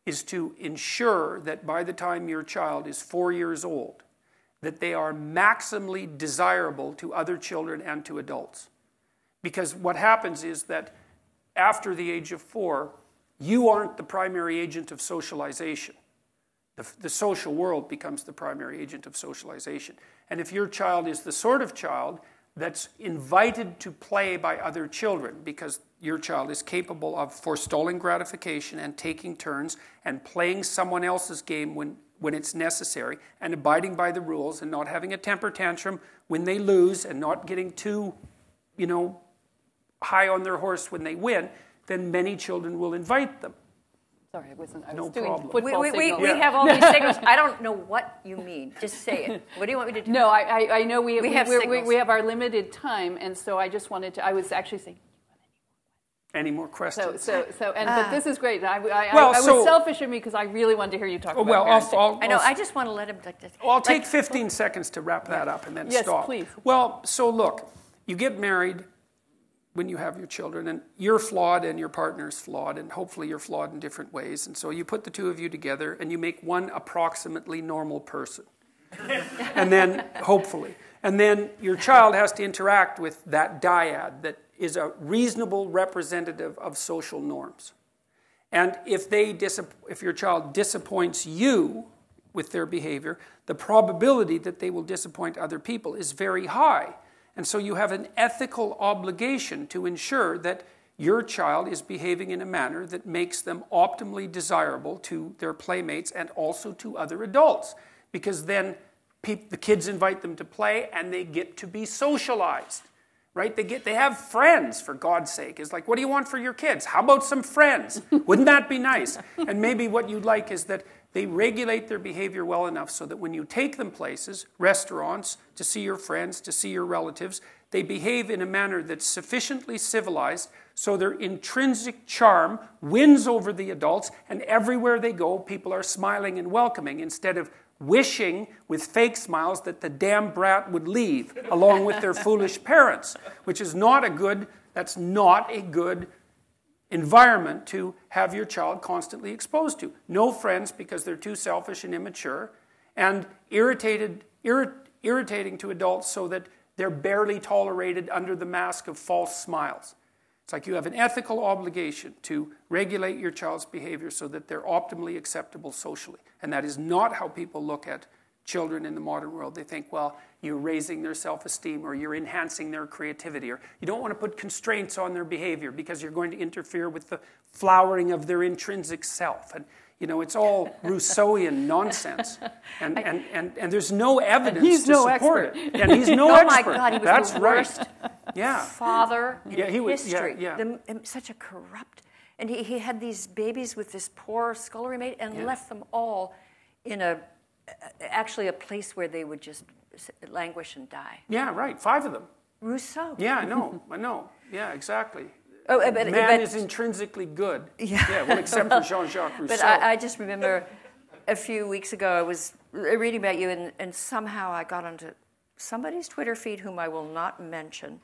is to ensure that by the time your child is 4 years old, that they are maximally desirable to other children and to adults. Because what happens is that after the age of 4, you aren't the primary agent of socialization. The social world becomes the primary agent of socialization. And if your child is the sort of child that's invited to play by other children, because your child is capable of forestalling gratification and taking turns and playing someone else's game when it's necessary, and abiding by the rules and not having a temper tantrum when they lose and not getting too, high on their horse when they win, then many children will invite them. Sorry, I was no doing problem. football signals. We have all these signals. I don't know what you mean. Just say it. What do you want me to do? No, I know we have signals. we have our limited time, and so I just wanted to. I was actually saying, any more questions? But this is great. I was selfish of me because I really wanted to hear you talk about parenting. I know. I just want to let him. I'll take 15 seconds to wrap that up and then stop. Yes, please. Well, so look, you get married when you have your children, and you're flawed and your partner's flawed, and hopefully you're flawed in different ways. And so you put the two of you together and you make one approximately normal person. And then, hopefully. And then your child has to interact with that dyad that is a reasonable representative of social norms. And if your child disappoints you with their behavior, the probability that they will disappoint other people is very high. And so you have an ethical obligation to ensure that your child is behaving in a manner that makes them optimally desirable to their playmates and also to other adults. Because then the kids invite them to play and they get to be socialized. Right? They have friends, for God's sake. It's like, what do you want for your kids? How about some friends? Wouldn't that be nice? And maybe what you'd like is that they regulate their behavior well enough so that when you take them places, restaurants, to see your friends, to see your relatives, they behave in a manner that's sufficiently civilized so their intrinsic charm wins over the adults, and everywhere they go, people are smiling and welcoming instead of wishing with fake smiles that the damn brat would leave along with their foolish parents, which is that's not a good environment to have your child constantly exposed to. No friends because they're too selfish and immature, and irritating to adults so that they're barely tolerated under the mask of false smiles. It's like you have an ethical obligation to regulate your child's behavior so that they're optimally acceptable socially. And that is not how people look at children in the modern world. They think, well, you're raising their self-esteem or you're enhancing their creativity, or you don't want to put constraints on their behavior because you're going to interfere with the flowering of their intrinsic self. And it's all Rousseauian nonsense. And there's no evidence to support it. And he's no expert. Oh my God, he was That's the worst father in history. Such a corrupt. And he had these babies with this poor scullery maid and left them all in actually a place where they would just languish and die. Yeah, right. 5 of them. Rousseau. Yeah, I know. Yeah, exactly. Man is intrinsically good. Yeah, well, except for Jean-Jacques Rousseau. But I just remember a few weeks ago I was reading about you, and somehow I got onto somebody's Twitter feed whom I will not mention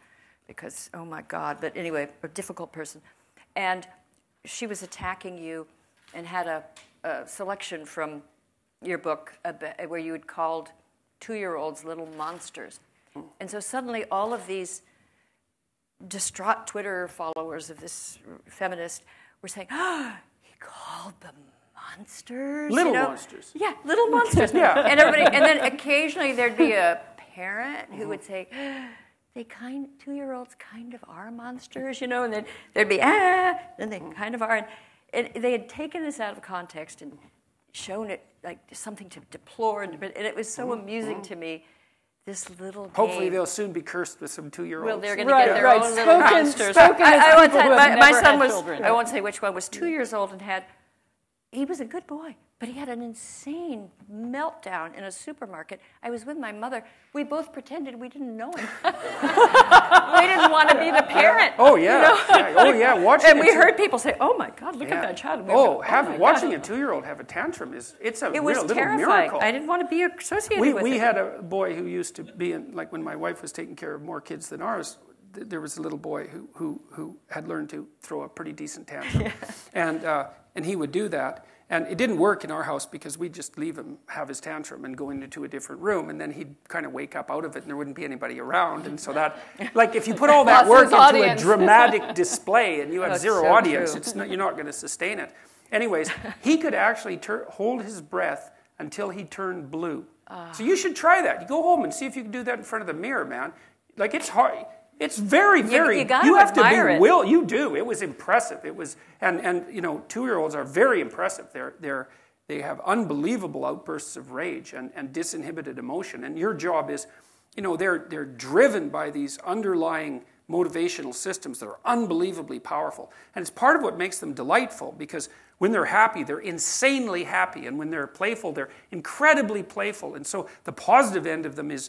because, oh my God, but anyway, a difficult person. And she was attacking you and had a selection from your book where you had called 2-year-olds little monsters. And so suddenly all of these distraught Twitter followers of this feminist were saying, "Oh, he called them monsters." Little monsters. Yeah, little monsters. Yeah. And then occasionally there'd be a parent who would say, "They 2-year-olds kind of are monsters," and then there'd be and they kind of are, and they had taken this out of context and shown it like something to deplore, and it was so amusing to me. This little game. Hopefully they'll soon be cursed with some 2-year-olds. Well, they're going to get their own little monsters. My son was, I won't say which one, was 2 years old and he was a good boy, but he had an insane meltdown in a supermarket. I was with my mother. We both pretended we didn't know him. We didn't want to be the parent. Oh, yeah. Oh, yeah. Watching and we heard people say, "Oh, my God, look at that child." Watching a 2-year-old have a tantrum it's a real little miracle. I didn't want to be associated with it. We had a boy who used to be in, like when my wife was taking care of more kids than ours, there was a little boy who had learned to throw a pretty decent tantrum. And he would do that. And it didn't work in our house because we'd just leave him have his tantrum and go into a different room, and then he'd kind of wake up out of it and there wouldn't be anybody around. And so that, like if you put all that work into a dramatic display and you have zero audience, you're not going to sustain it. Anyways, he could actually hold his breath until he turned blue. So you should try that. You go home and see if you can do that in front of the mirror, man. Like it's hard. It's very, very. You have to be will. You do. It was impressive. It was, and 2-year-olds are very impressive. They have unbelievable outbursts of rage and disinhibited emotion. And your job is, they're driven by these underlying motivational systems that are unbelievably powerful. And it's part of what makes them delightful, because when they're happy, they're insanely happy, and when they're playful, they're incredibly playful. And so the positive end of them is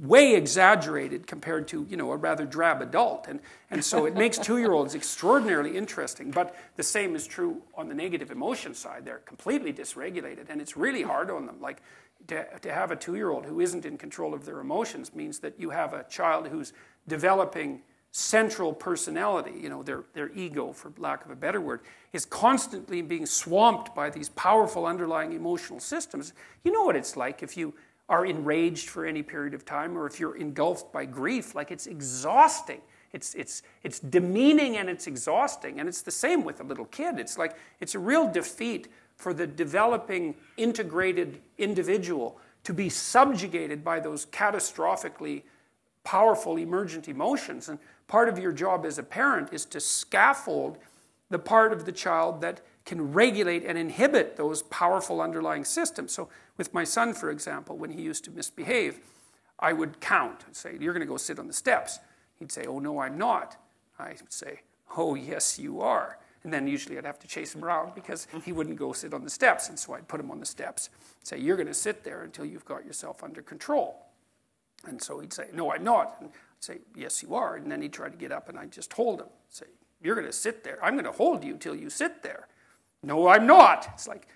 way exaggerated compared to, a rather drab adult. And so it makes 2-year-olds extraordinarily interesting. But the same is true on the negative emotion side. They're completely dysregulated, and it's really hard on them. Like, to have a 2-year-old who isn't in control of their emotions means that you have a child who's developing central personality, their ego, for lack of a better word, is constantly being swamped by these powerful underlying emotional systems. You know what it's like if you are enraged for any period of time, or if you're engulfed by grief. Like, it's exhausting. It's demeaning and it's exhausting. And it's the same with a little kid. It's like, it's a real defeat for the developing, integrated individual to be subjugated by those catastrophically powerful emergent emotions. And part of your job as a parent is to scaffold the part of the child that can regulate and inhibit those powerful underlying systems. So with my son, for example, when he used to misbehave, I would count and say, "You're going to go sit on the steps." He'd say, "Oh, no, I'm not." I would say, "Oh, yes, you are." And then usually I'd have to chase him around because he wouldn't go sit on the steps. And so I'd put him on the steps and say, "You're going to sit there until you've got yourself under control." And so he'd say, "No, I'm not." And I'd say, "Yes, you are." And then he'd try to get up and I'd just hold him. Say, "You're going to sit there. I'm going to hold you till you sit there." "No, I'm not." It's like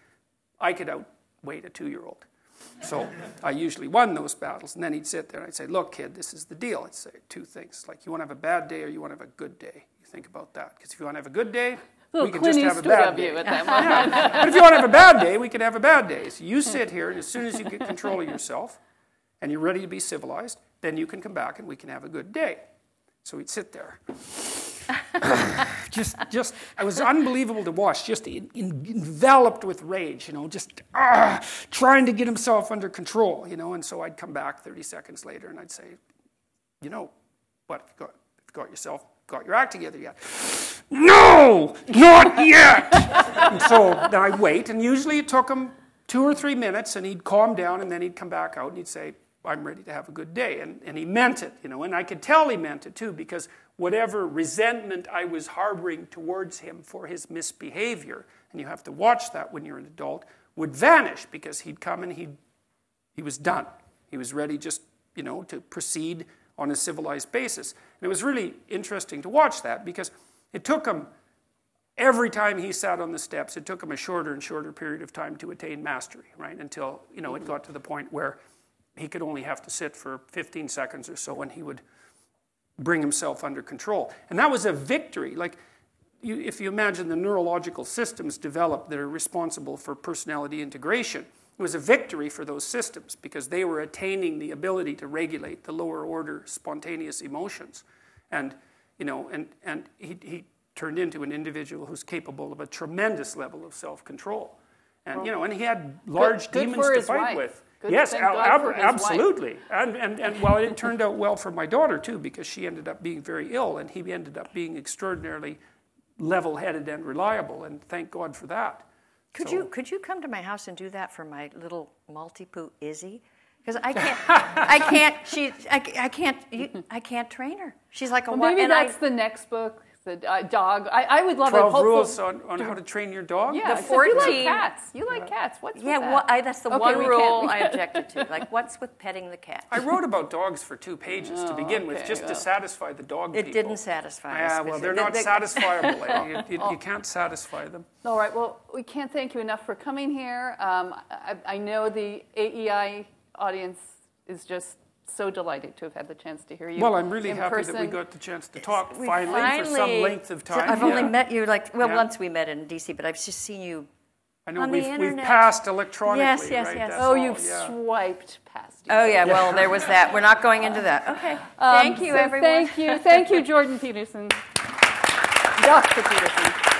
I could outweight a 2-year-old. So I usually won those battles. And then he'd sit there and I'd say, "Look, kid, this is the deal." I'd say 2 things. Like, you want to have a bad day or you want to have a good day? You think about that. Because if you want to have a good day, we can just have a bad day. At that moment. Yeah. But if you want to have a bad day, we can have a bad day. So you sit here, and as soon as you get control of yourself and you're ready to be civilized, then you can come back and we can have a good day. So he'd sit there. It was unbelievable to watch, just enveloped with rage, trying to get himself under control, and so I'd come back 30 seconds later and I'd say, "What, you got your act together yet?" "No, not yet." And so then I'd wait, and usually it took him 2 or 3 minutes, and he'd calm down, and then he'd come back out and he'd say, "I'm ready to have a good day." And he meant it, and I could tell he meant it too, because whatever resentment I was harboring towards him for his misbehavior, and you have to watch that when you're an adult, would vanish, because he'd come and he was done. He was ready just, to proceed on a civilized basis. And it was really interesting to watch that, because it took him, every time he sat on the steps, it took him a shorter and shorter period of time to attain mastery, right? Until, it got to the point where he could only have to sit for 15 seconds or so, and he would bring himself under control. And that was a victory. Like, if you imagine the neurological systems developed that are responsible for personality integration, it was a victory for those systems, because they were attaining the ability to regulate the lower order spontaneous emotions. And and he turned into an individual who's capable of a tremendous level of self-control. And, and he had large demons to fight with. Yes, absolutely. And well, it turned out well for my daughter, too, because she ended up being very ill, and he ended up being extraordinarily level-headed and reliable, and thank God for that. Could you come to my house and do that for my little Maltipoo Izzy? Because I can't train her. She's like a maybe that's the next book. The dog. I would love 12 rules on how to train your dog? Yeah, the 14. You like cats. You like cats. What's with that? That's the one rule I objected to. Like, what's with petting the cat? I wrote about dogs for 2 pages to begin with, just to satisfy the dog people. It didn't satisfy us. Yeah, well, they're not satisfiable. You can't satisfy them. All right, well, we can't thank you enough for coming here. I know the AEI audience is just so delighted to have had the chance to hear you. Well, I'm really happy person. that we got the chance to talk finally for some length of time. I've only met you once we met in DC, but I've just seen you. I know on we've the internet. passed electronically. Yes. Oh, you've swiped past. Oh yeah, well there was that. We're not going into that. Okay. Thank you, everyone. Thank you, Jordan Peterson, Dr. Peterson.